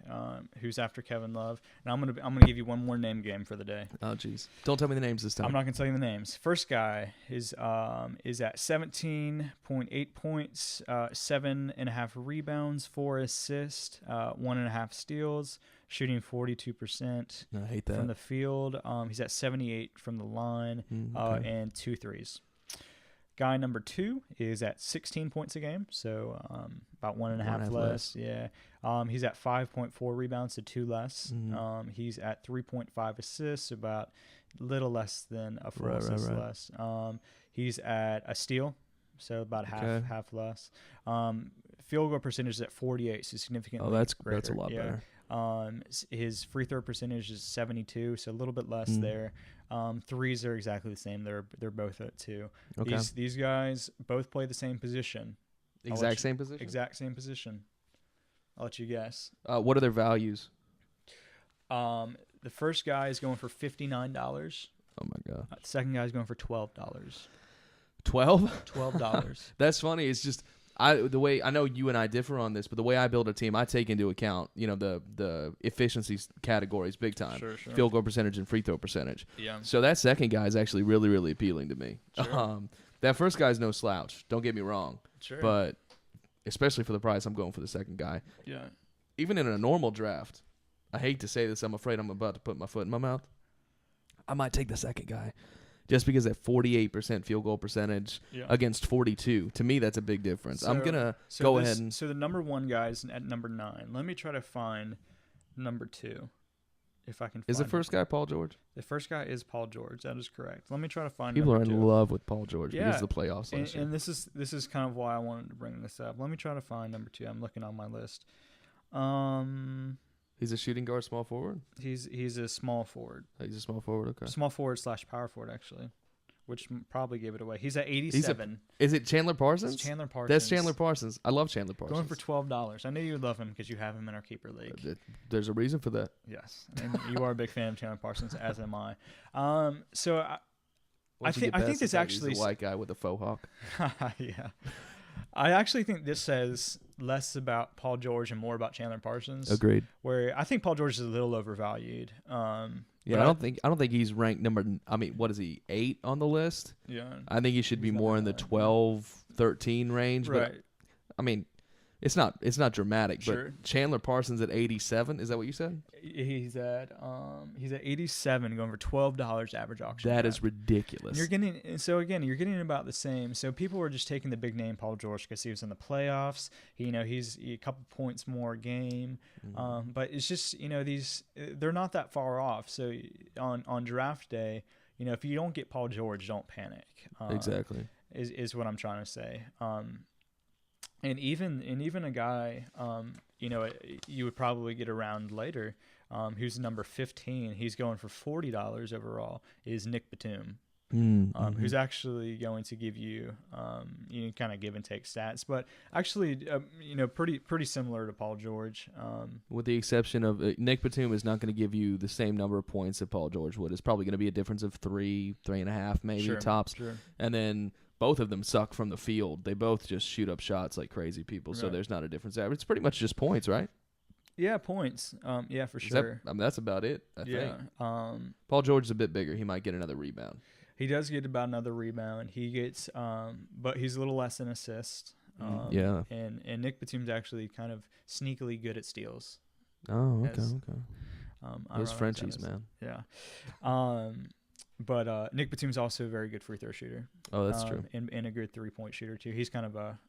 who's after Kevin Love, and I'm gonna give you one more name game for the day. Oh, jeez! Don't tell me the names this time. I'm not gonna tell you the names. First guy is at 17.8 points, 7.5 rebounds, 4 assists, 1.5 steals, shooting 42%. I hate that from the field. He's at 78 from the line, and 2 threes. Guy number 2 is at 16 points a game, so about 1.5 less. Yeah. He's at 5.4 rebounds to 2 less. He's at 3.5 assists, about a little less than a full assist less. He's at a steal, so about half less. Field goal percentage is at 48, so significantly that's greater. a lot better. His free throw percentage is 72, so a little bit less there. Threes are exactly the same. They're both at 2. Okay. These guys both play the same position. Exact same position? Exact same position. I'll let you guess. What are their values? The first guy is going for $59. Oh my god. The second guy is going for $12. 12? $12. That's funny. It's just the way I know you and I differ on this, but the way I build a team, I take into account the efficiency categories big time. Sure. Field goal percentage and free throw percentage. Yeah. So that second guy is actually really, really appealing to me. Sure. That first guy's no slouch. Don't get me wrong. Sure. But especially for the price, I'm going for the second guy. Yeah. Even in a normal draft, I hate to say this, I'm afraid I'm about to put my foot in my mouth. I might take the second guy. Just because that 48% field goal percentage against 42, to me that's a big difference. So, I'm gonna go ahead and. So the number 1 guy is at number 9. Let me try to find number 2, if I can. Find Is the first guy Paul George? The first guy is Paul George. That is correct. Let me try to find. People are in 2. love with Paul George Yeah. because of the playoffs last year. And this is kind of why I wanted to bring this up. Let me try to find number 2. I'm looking on my list. He's a shooting guard, small forward. He's a small forward. He's a small forward. Okay. Small forward / power forward actually, which probably gave it away. He's at 87. Is it Chandler Parsons? It's Chandler Parsons. That's Chandler Parsons. I love Chandler Parsons. Going for $12. I knew you would love him because you have him in our keeper league. There's a reason for that. Yes, and you are a big fan of Chandler Parsons, as am I. So I think this actually he's a white guy with a faux hawk. yeah. I actually think this says less about Paul George and more about Chandler Parsons. Agreed. Where I think Paul George is a little overvalued. Yeah, I don't think he's ranked number. I mean, what is he, 8 on the list? Yeah. I think he should be more in the 12, 13 range. Right. But I mean, it's not dramatic. Sure. But Chandler Parsons at 87. Is that what you said? He's at 87, going for $12 average auction. That price. is ridiculous. You're getting about the same. So people were just taking the big name Paul George because he was in the playoffs. He's a couple points more a game. But it's just they're not that far off. So on draft day, if you don't get Paul George, don't panic. Exactly. Is what I'm trying to say. And even a guy, you would probably get around later, who's number 15. He's going for $40 overall. Is Nick Batum. who's actually going to give you, kind of give and take stats, but actually, pretty similar to Paul George. With the exception of Nick Batum is not going to give you the same number of points that Paul George would. It's probably going to be a difference of 3.5 maybe tops. Sure. And then both of them suck from the field. They both just shoot up shots like crazy people. Right. So there's not a difference there. It's pretty much just points, right? Yeah, points. Yeah, for sure. That's about it, I think. Paul George is a bit bigger. He might get another rebound. He does get about another rebound. He gets, but he's a little less in assists. And Nick Batum's actually kind of sneakily good at steals. Oh, okay. Those Frenchies, man. Yeah. But Nick Batum's also a very good free throw shooter. Oh, that's true. And a good 3-point shooter too. He's kind of a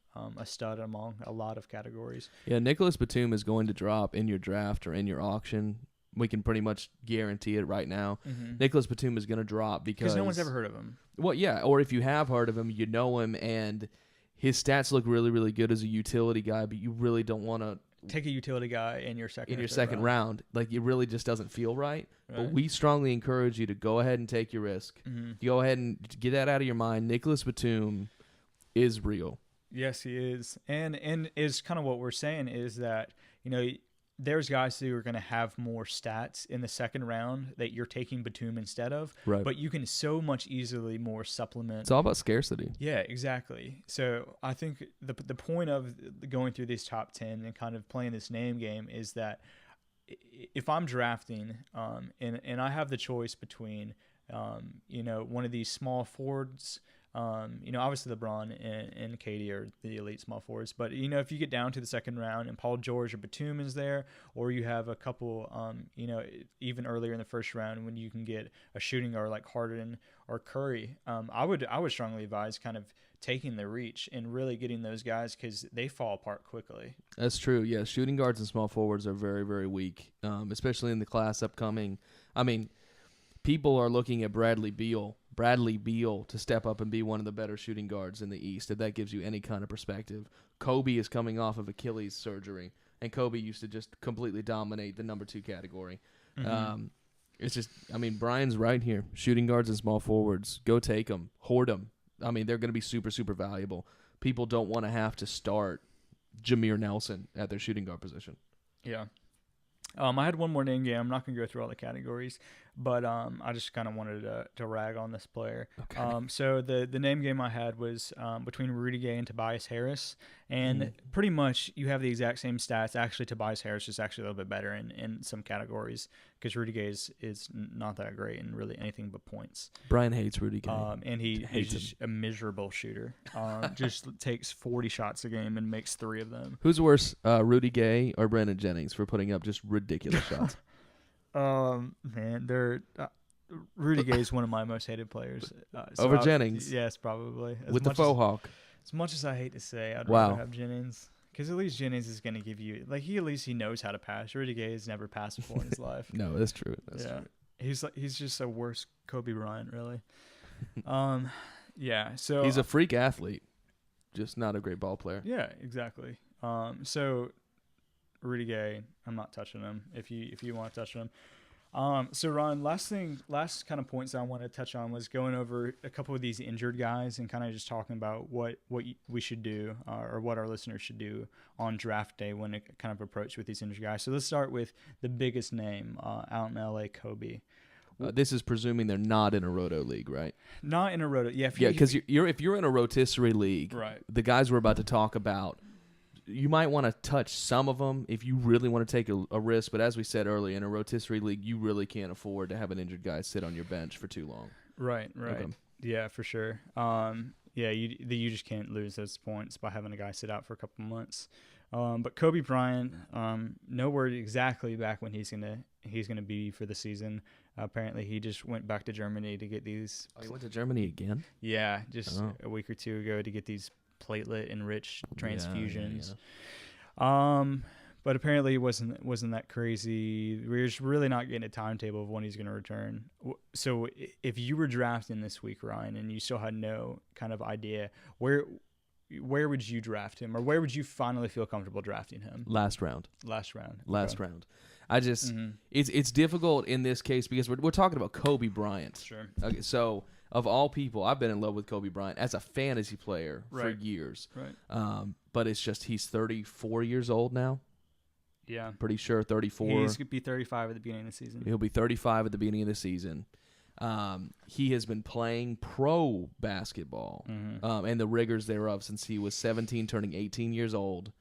stud among a lot of categories. Yeah, Nicholas Batum is going to drop in your draft or in your auction. We can pretty much guarantee it right now. Mm-hmm. Nicholas Batum is going to drop because no one's ever heard of him. Well, yeah, or if you have heard of him, you know him, and his stats look really, really good as a utility guy, but you really don't want to take a utility guy in your second round. Like, it really just doesn't feel right. But we strongly encourage you to go ahead and take your risk. Mm-hmm. Go ahead and get that out of your mind. Nicholas Batum is real. Yes, he is. And is kind of what we're saying is that, there's guys who are going to have more stats in the second round that you're taking Batum instead of. Right. But you can so much easily more supplement. It's all about scarcity. Yeah, exactly. So I think the point of going through these top 10 and kind of playing this name game is that if I'm drafting and I have the choice between, one of these small forwards, obviously LeBron and KD are the elite small forwards. But, if you get down to the second round and Paul George or Batum is there, or you have a couple, even earlier in the first round when you can get a shooting guard like Harden or Curry, I would strongly advise kind of taking the reach and really getting those guys because they fall apart quickly. That's true. Yeah, shooting guards and small forwards are very, very weak, especially in the class upcoming. I mean, people are looking at Bradley Beal to step up and be one of the better shooting guards in the East, if that gives you any kind of perspective. Kobe is coming off of Achilles surgery, and Kobe used to just completely dominate the number 2 category. Mm-hmm. It's just, Brian's right here. Shooting guards and small forwards, go take them, hoard them. They're going to be super, super valuable. People don't want to have to start Jameer Nelson at their shooting guard position. Yeah. I had one more name game. I'm not going to go through all the categories, but I just kind of wanted to rag on this player. Okay. So the name game I had was between Rudy Gay and Tobias Harris, and pretty much you have the exact same stats. Actually, Tobias Harris is actually a little bit better in some categories because Rudy Gay is not that great in really anything but points. Brian hates Rudy Gay. And he's just a miserable shooter. Just takes 40 shots a game and makes 3 of them. Who's worse, Rudy Gay or Brandon Jennings for putting up just ridiculous shots? Man, Rudy Gay is one of my most hated players. Over Jennings? Yes, probably. With the faux hawk. As much as I hate to say, I'd rather have Jennings. Because at least Jennings is going to give you, he knows how to pass. Rudy Gay has never passed before in his life. No, that's true. That's true. He's just a worse Kobe Bryant, really. Yeah. So he's a freak athlete, just not a great ball player. Yeah, exactly. So Rudy Gay, I'm not touching him. If you want to touch him. So Ron, last kind of points I wanted to touch on was going over a couple of these injured guys and kind of just talking about what we should do or what our listeners should do on draft day when it kind of approach with these injured guys. So let's start with the biggest name out in LA, Kobe. This is presuming they're not in a roto league, right? Not in a roto, yeah. Because if you're in a rotisserie league, right, the guys we're about to talk about, you might want to touch some of them if you really want to take a risk. But as we said earlier, in a rotisserie league, you really can't afford to have an injured guy sit on your bench for too long. Right. Okay. Yeah, for sure. You just can't lose those points by having a guy sit out for a couple months. But Kobe Bryant, no word exactly back when he's gonna be for the season. Apparently, he just went back to Germany to get these. Oh, he went to Germany again? Yeah, just a week or two ago to get these platelet-enriched transfusions. Yeah. But apparently it wasn't that crazy. We're just really not getting a timetable of when he's going to return. So if you were drafting this week, Ryan, and you still had no kind of idea, where would you draft him, or where would you finally feel comfortable drafting him? Last round. Okay. I just it's difficult in this case because we're talking about Kobe Bryant. Sure. Okay, so of all people, I've been in love with Kobe Bryant as a fantasy player for years. Right. But it's just he's 34 years old now. Yeah. Pretty sure 34. He's going to be 35 at the beginning of the season. He'll be 35 at the beginning of the season. He has been playing pro basketball and the rigors thereof since he was 17, turning 18 years old.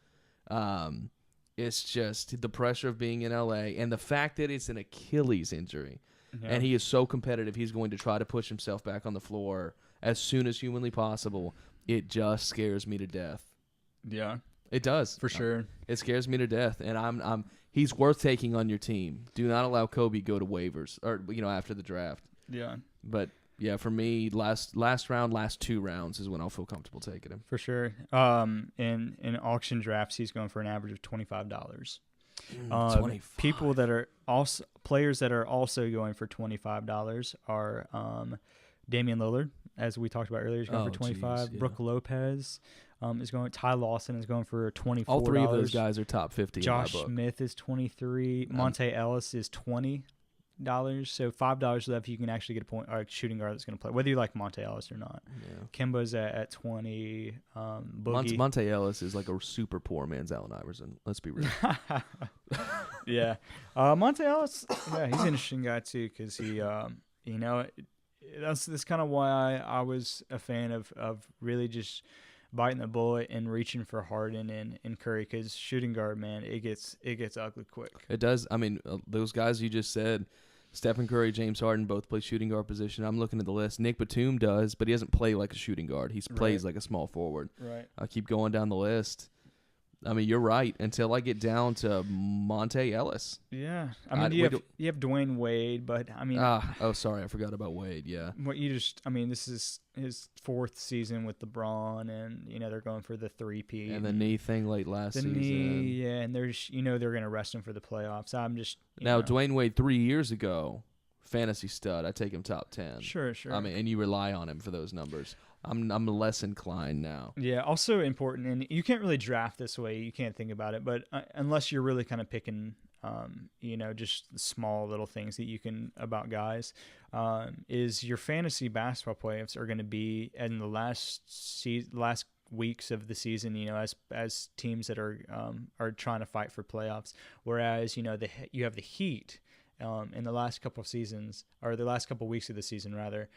It's just the pressure of being in LA and the fact that it's an Achilles injury. Yeah. And he is so competitive, he's going to try to push himself back on the floor as soon as humanly possible. It just scares me to death. Yeah. It does. For sure. It scares me to death, and he's worth taking on your team. Do not allow Kobe go to waivers or after the draft. Yeah. But yeah, for me, last round, last 2 rounds is when I'll feel comfortable taking him. For sure. In auction drafts, he's going for an average of $25. 25. People that are also players that are also going for $25 are Damian Lillard, as we talked about earlier, is going for 25. Yeah. Brooke Lopez is going. Ty Lawson is going for $24. All 3 of those guys are top 50. Josh in my book. Smith is 23. Monte Ellis is $20. So $5 left. You can actually get a point or a shooting guard that's going to play, whether you like Monte Ellis or not. Yeah. Kemba's at 20. Boogie. Monte Ellis is like a super poor man's Allen Iverson. Let's be real. Yeah. Monte Ellis, yeah, he's an interesting guy too because he, that's kind of why I was a fan of really just biting the bullet and reaching for Harden and Curry because shooting guard, man, it gets ugly quick. It does. I mean, those guys you just said, Stephen Curry, James Harden, both play shooting guard position. I'm looking at the list. Nick Batum does, but he doesn't play like a shooting guard. He plays like a small forward. Right. I keep going down the list. I mean, you're right. Until I get down to Monte Ellis. Yeah. I mean, you have Dwayne Wade, but I mean. Sorry, I forgot about Wade. Yeah. This is his 4th season with LeBron, and they're going for the 3-peat. And the knee thing late last season. Yeah, and there's they're gonna rest him for the playoffs. I'm just Dwayne Wade 3 years ago, fantasy stud. I take him top 10. Sure. I mean, and you rely on him for those numbers. I'm less inclined now. Yeah, also important, and you can't really draft this way. You can't think about it, but unless you're really kind of picking, just small little things that you can about guys, is your fantasy basketball playoffs are going to be in the last weeks of the season. As teams that are trying to fight for playoffs, whereas you have the Heat in the last couple of seasons or the last couple of weeks of the season rather.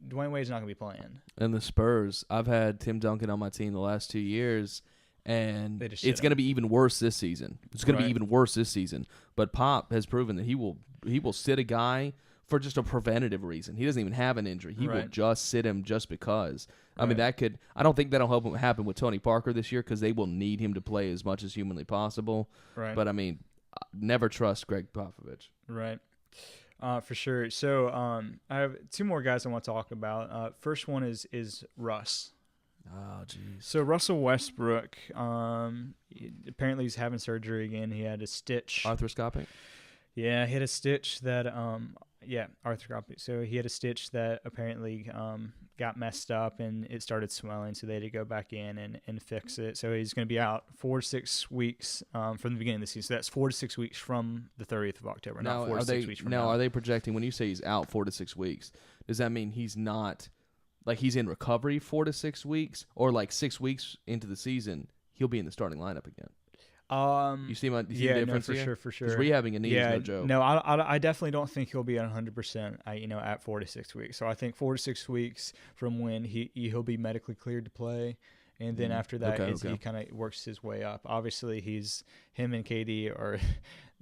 Dwayne Wade's not going to be playing. And the Spurs, I've had Tim Duncan on my team the last 2 years, and it's going to be even worse this season. It's going to be even worse this season. But Pop has proven that he will sit a guy for just a preventative reason. He doesn't even have an injury. He will just sit him just because. I mean, I don't think that'll happen with Tony Parker this year because they will need him to play as much as humanly possible. Right. But, I mean, never trust Greg Popovich. Right. For sure. So I have 2 more guys I want to talk about. First one is Russ. Oh, geez. So Russell Westbrook, apparently he's having surgery again. He had a stitch. Arthroscopic? Yeah, he had a stitch that, arthroscopic. So he had a stitch that apparently got messed up and it started swelling, so they had to go back in and fix it. So he's going to be out 4 to 6 weeks from the beginning of the season. So that's 4 to 6 weeks from the 30th of October, not 4 to 6 weeks from now. Are they projecting, when you say he's out 4 to 6 weeks, does that mean he's not, like he's in recovery 4 to 6 weeks, or like 6 weeks into the season, he'll be in the starting lineup again? You see the difference here? For sure. Because rehabbing a knee is no joke. No, I definitely don't think he'll be at 100%. At 4 to 6 weeks. So I think 4 to 6 weeks from when he'll be medically cleared to play, and then after that, he kind of works his way up. Obviously, him and KD are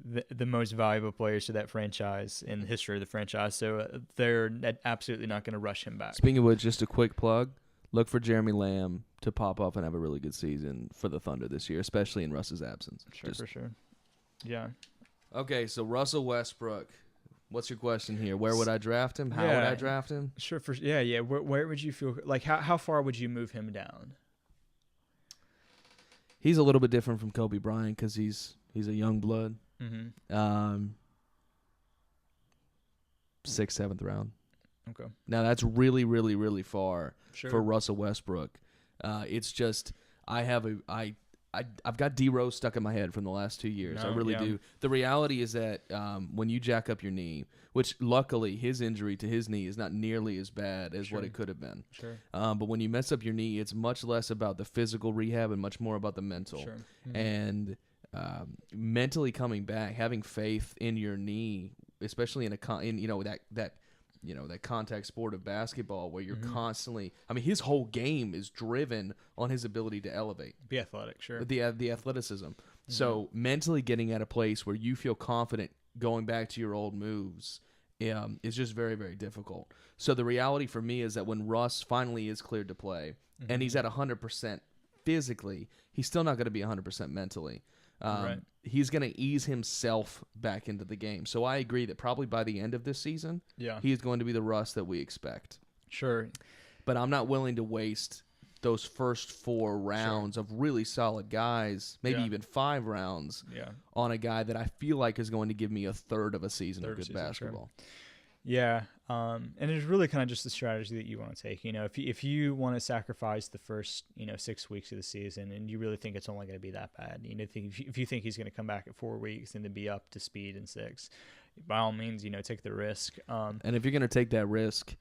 the most valuable players to that franchise in the history of the franchise. So they're absolutely not going to rush him back. Speaking of which, just a quick plug. Look for Jeremy Lamb to pop up and have a really good season for the Thunder this year, especially in Russ's absence. For sure. Yeah. Okay, so Russell Westbrook. What's your question here? Where would I draft him? How would I draft him? Sure. Where would you feel like? How far would you move him down? He's a little bit different from Kobe Bryant because he's a young blood. Mm-hmm. 6th, 7th round. Okay. Now that's really, really, really far for Russell Westbrook. It's just I I've got D Rose stuck in my head from the last 2 years. I No, really yeah. do. The reality is that when you jack up your knee, which luckily his injury to his knee is not nearly as bad as what Sure. it could have been. Sure. But when you mess up your knee, it's much less about the physical rehab and much more about the mental. Sure. And mentally coming back, having faith in your knee, especially in that contact sport of basketball where you're constantly. I mean, his whole game is driven on his ability to elevate. Be athletic, sure. The athleticism. So mentally getting at a place where you feel confident going back to your old moves is just very, very difficult. So the reality for me is that when Russ finally is cleared to play and he's at 100% physically, he's still not going to be 100% mentally. Right. He's going to ease himself back into the game. So I agree that probably by the end of this season, he's going to be the Russ that we expect. Sure. But I'm not willing to waste those first 4 rounds of really solid guys, maybe even 5 rounds, on a guy that I feel like is going to give me a third of a season of good basketball. Sure. Yeah, and it's really kind of just the strategy that you want to take. If you want to sacrifice the first 6 weeks of the season, and you really think it's only going to be that bad, if you think he's going to come back at 4 weeks and then be up to speed in 6, by all means, take the risk. And if you're going to take that risk,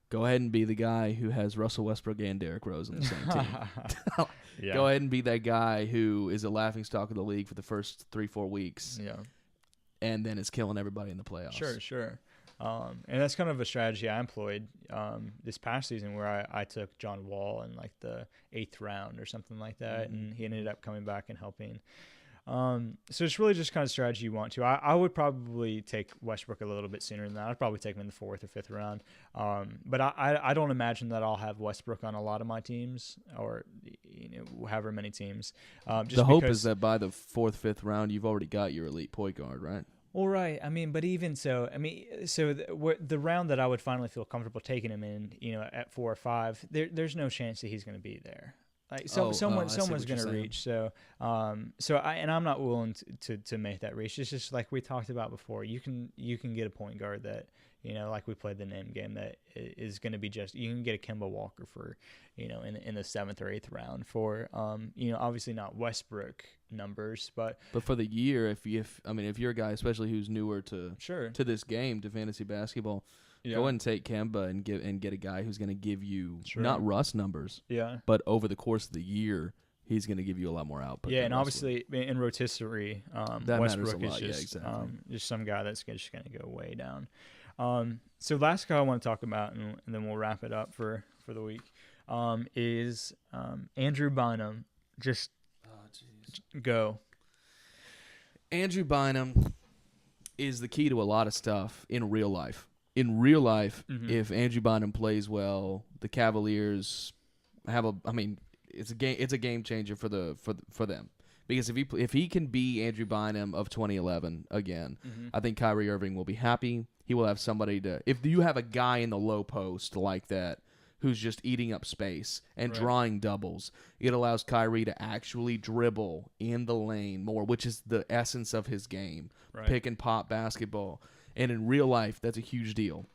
go ahead and be the guy who has Russell Westbrook and Derrick Rose on the same team. Go ahead and be that guy who is a laughingstock of the league for the first 3-4 weeks. Yeah. And then is killing everybody in the playoffs. Sure. And that's kind of a strategy I employed this past season, where I took John Wall in like the 8th round or something like that, and he ended up coming back and helping. So it's really just kind of strategy you want to. I would probably take Westbrook a little bit sooner than that. I'd probably take him in the 4th or 5th round. But I don't imagine that I'll have Westbrook on a lot of my teams, or however many teams. Just the hope is that by the 4th, 5th round, you've already got your elite point guard, right? Well, right. I mean, but even so, the round that I would finally feel comfortable taking him in, at 4 or 5, there's no chance that he's going to be there. Like someone's going to reach. So I'm not willing to make that reach. It's just like we talked about before. You can get a point guard that, like we played the name game, that is going to be just. You can get a Kemba Walker for, in the 7th or 8th round for, obviously not Westbrook numbers, but for the year, if you're a guy, especially who's newer to this game, to fantasy basketball. Yeah. Go ahead and take Kemba and get a guy who's going to give you not Russ numbers, but over the course of the year, he's going to give you a lot more output. Yeah, and obviously in rotisserie, that Westbrook matters a lot. is just some guy that's just going to go way down. So last guy I want to talk about, and then we'll wrap it up for the week, is Andrew Bynum. Just go. Andrew Bynum is the key to a lot of stuff in real life. In real life, if Andrew Bynum plays well, the Cavaliers it's a game changer for them. Because if he can be Andrew Bynum of 2011 again, I think Kyrie Irving will be happy. He will have somebody to. If you have a guy in the low post like that who's just eating up space and drawing doubles, it allows Kyrie to actually dribble in the lane more, which is the essence of his game, pick and pop basketball. And in real life, that's a huge deal.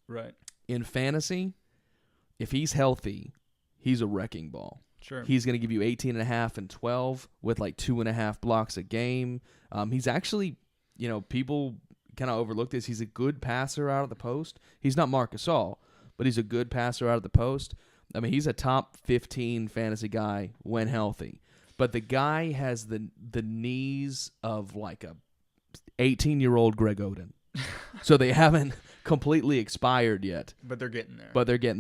Right. In fantasy, if he's healthy, he's a wrecking ball. Sure. He's going to give you 18.5 and 12 with like 2.5 blocks a game. He's actually, people kind of overlook this. He's a good passer out of the post. He's not Marc Gasol, but he's a good passer out of the post. I mean, he's a top 15 fantasy guy when healthy. But the guy has the knees of like a 18-year-old Greg Oden. So they haven't completely expired yet. But they're getting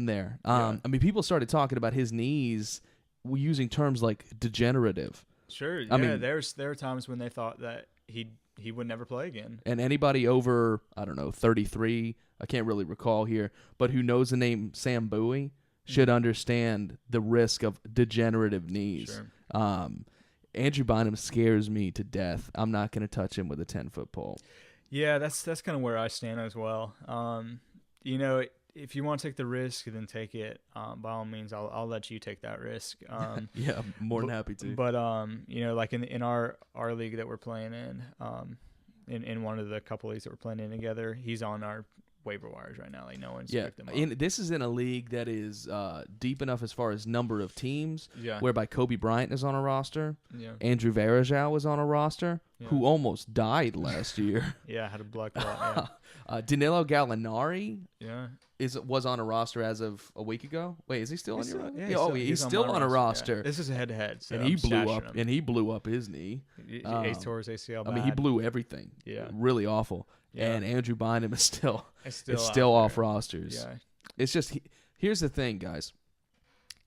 there. I mean, people started talking about his knees using terms like degenerative. Sure. I mean, there are times when they thought that he would never play again. And anybody over, 33, I can't really recall here, but who knows the name Sam Bowie should understand the risk of degenerative knees. Sure. Andrew Bynum scares me to death. I'm not going to touch him with a 10-foot pole. Yeah, that's kind of where I stand as well. If you want to take the risk, then take it. By all means, I'll let you take that risk. Yeah, I'm more than happy to. But like in our league that we're playing in one of the couple leagues that we're playing in together, he's on our waiver wires right now. Like no one's Yeah, picked them up. this is in a league that is deep enough as far as number of teams, Yeah. whereby Kobe Bryant is on a roster, Yeah. Andrew Varejao is on a roster, Yeah. who almost died last year. Yeah, had a blood clot. Danilo Gallinari Yeah. was on a roster as of a week ago. Wait, is he still on your roster? Yeah, he's still on a roster. Yeah. This is a head-to-head, so And he blew up his knee. He tore his ACL. I mean, he blew everything. Yeah. Really awful. Yeah. And Andrew Bynum is still out off there. rosters. Yeah. It's just here's the thing, guys.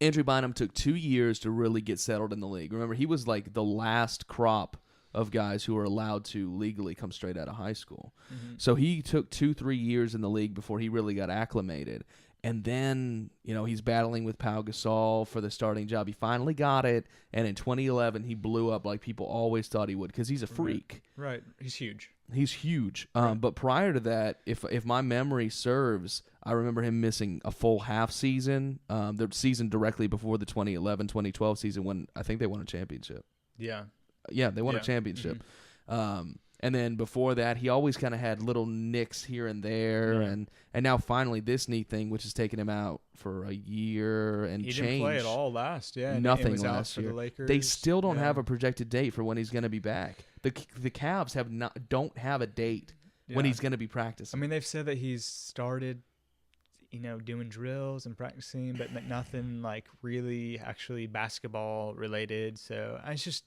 Andrew Bynum took 2 years to really get settled in the league. Remember, he was like the last crop of guys who were allowed to legally come straight out of high school. Mm-hmm. So he took 2-3 years in the league before he really got acclimated. And then, he's battling with Pau Gasol for the starting job. He finally got it, and in 2011, he blew up like people always thought he would because he's a freak. Right. He's huge. He's huge. Right. But prior to that, if my memory serves, I remember him missing a full half season, the season directly before the 2011-2012 season when I think they won a championship. Yeah. Yeah, they won a championship. Mm-hmm. And then before that, he always kind of had little nicks here and there, and now finally this knee thing, which has taken him out for a year and change. He didn't play at all last. Yeah, nothing and was last out year. For the Lakers. They still don't have a projected date for when he's going to be back. The Cavs don't have a date when he's going to be practicing. I mean, they've said that he's started, doing drills and practicing, but nothing like really actually basketball related. So I just.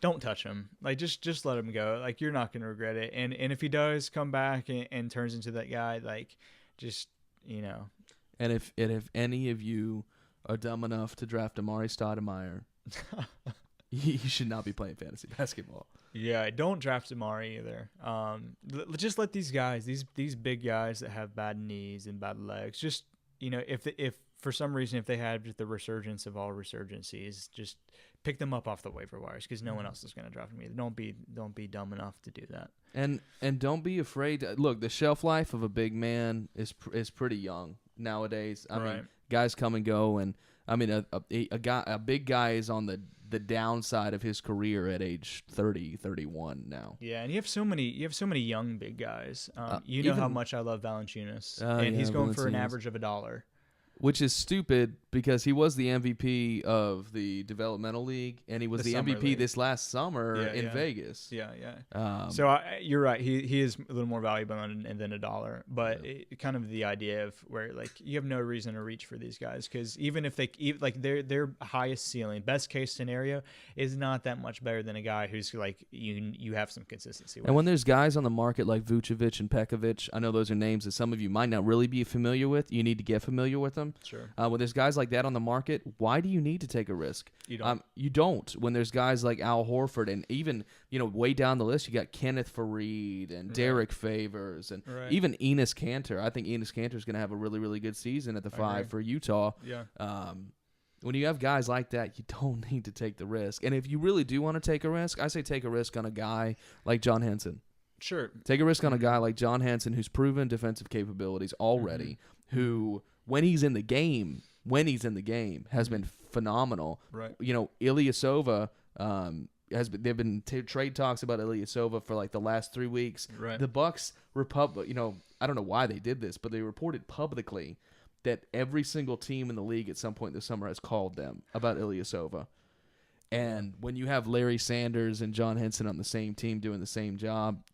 Don't touch him. Like just let him go. Like you're not gonna regret it. And if he does come back and turns into that guy, like just And if any of you are dumb enough to draft Amari Stoudemire, you should not be playing fantasy basketball. Yeah, don't draft Amari either. Just let these guys, these big guys that have bad knees and bad legs, just if for some reason if they have the resurgence of all resurgencies, just pick them up off the waiver wires because no one else is going to draft them either. Don't be dumb enough to do that. And don't be afraid. Look, the shelf life of a big man is pretty young nowadays. I mean, guys come and go, and I mean a big guy is on the downside of his career at age 30, 31 now. Yeah, and you have so many young big guys. Know how much I love Valanciunas, and he's going for an average of $1. Which is stupid because he was the MVP of the developmental league, and he was the MVP league this last summer in Vegas. Yeah. So you're right. He is a little more valuable than $1, but kind of the idea of where like you have no reason to reach for these guys because even if their highest ceiling, best case scenario, is not that much better than a guy who's like you have some consistency with. And when there's guys on the market like Vucevic and Pekovic, I know those are names that some of you might not really be familiar with. You need to get familiar with them. Sure. When there's guys like that on the market, why do you need to take a risk? You don't. You don't. When there's guys like Al Horford and even way down the list, you got Kenneth Faried and Derek Favors and even Enes Kanter. I think Enes Kanter is going to have a really, really good season at the 5 for Utah. Yeah. When you have guys like that, you don't need to take the risk. And if you really do want to take a risk, I say take a risk on a guy like John Henson. Sure. Take a risk on a guy like John Henson who's proven defensive capabilities already, who when he's in the game, has been phenomenal. Right. Ilyasova there've been trade talks about Ilyasova for like the last 3 weeks. Right. The Bucks I don't know why they did this, but they reported publicly that every single team in the league at some point this summer has called them about Ilyasova. And when you have Larry Sanders and John Henson on the same team doing the same job,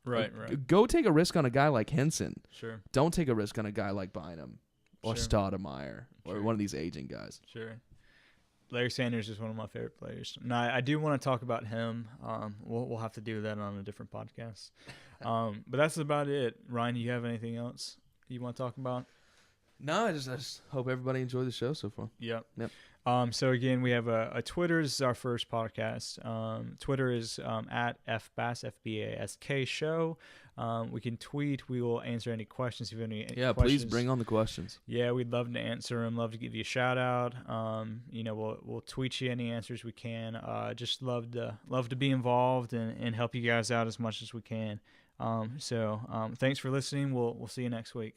go take a risk on a guy like Henson. Sure. Don't take a risk on a guy like Bynum or Stoudemire or one of these aging guys. Sure. Larry Sanders is one of my favorite players. No, I do want to talk about him. We'll have to do that on a different podcast. But that's about it. Ryan, do you have anything else you want to talk about? No, I just hope everybody enjoyed the show so far. Yep. Yep. So again, we have a Twitter. This is our first podcast. Twitter is at fbask, FBASK show. We can tweet. We will answer any questions if you have any questions. Please bring on the questions. Yeah, we'd love to answer them. Love to give you a shout out. We'll tweet you any answers we can. Just love to be involved and help you guys out as much as we can. So thanks for listening. We'll see you next week.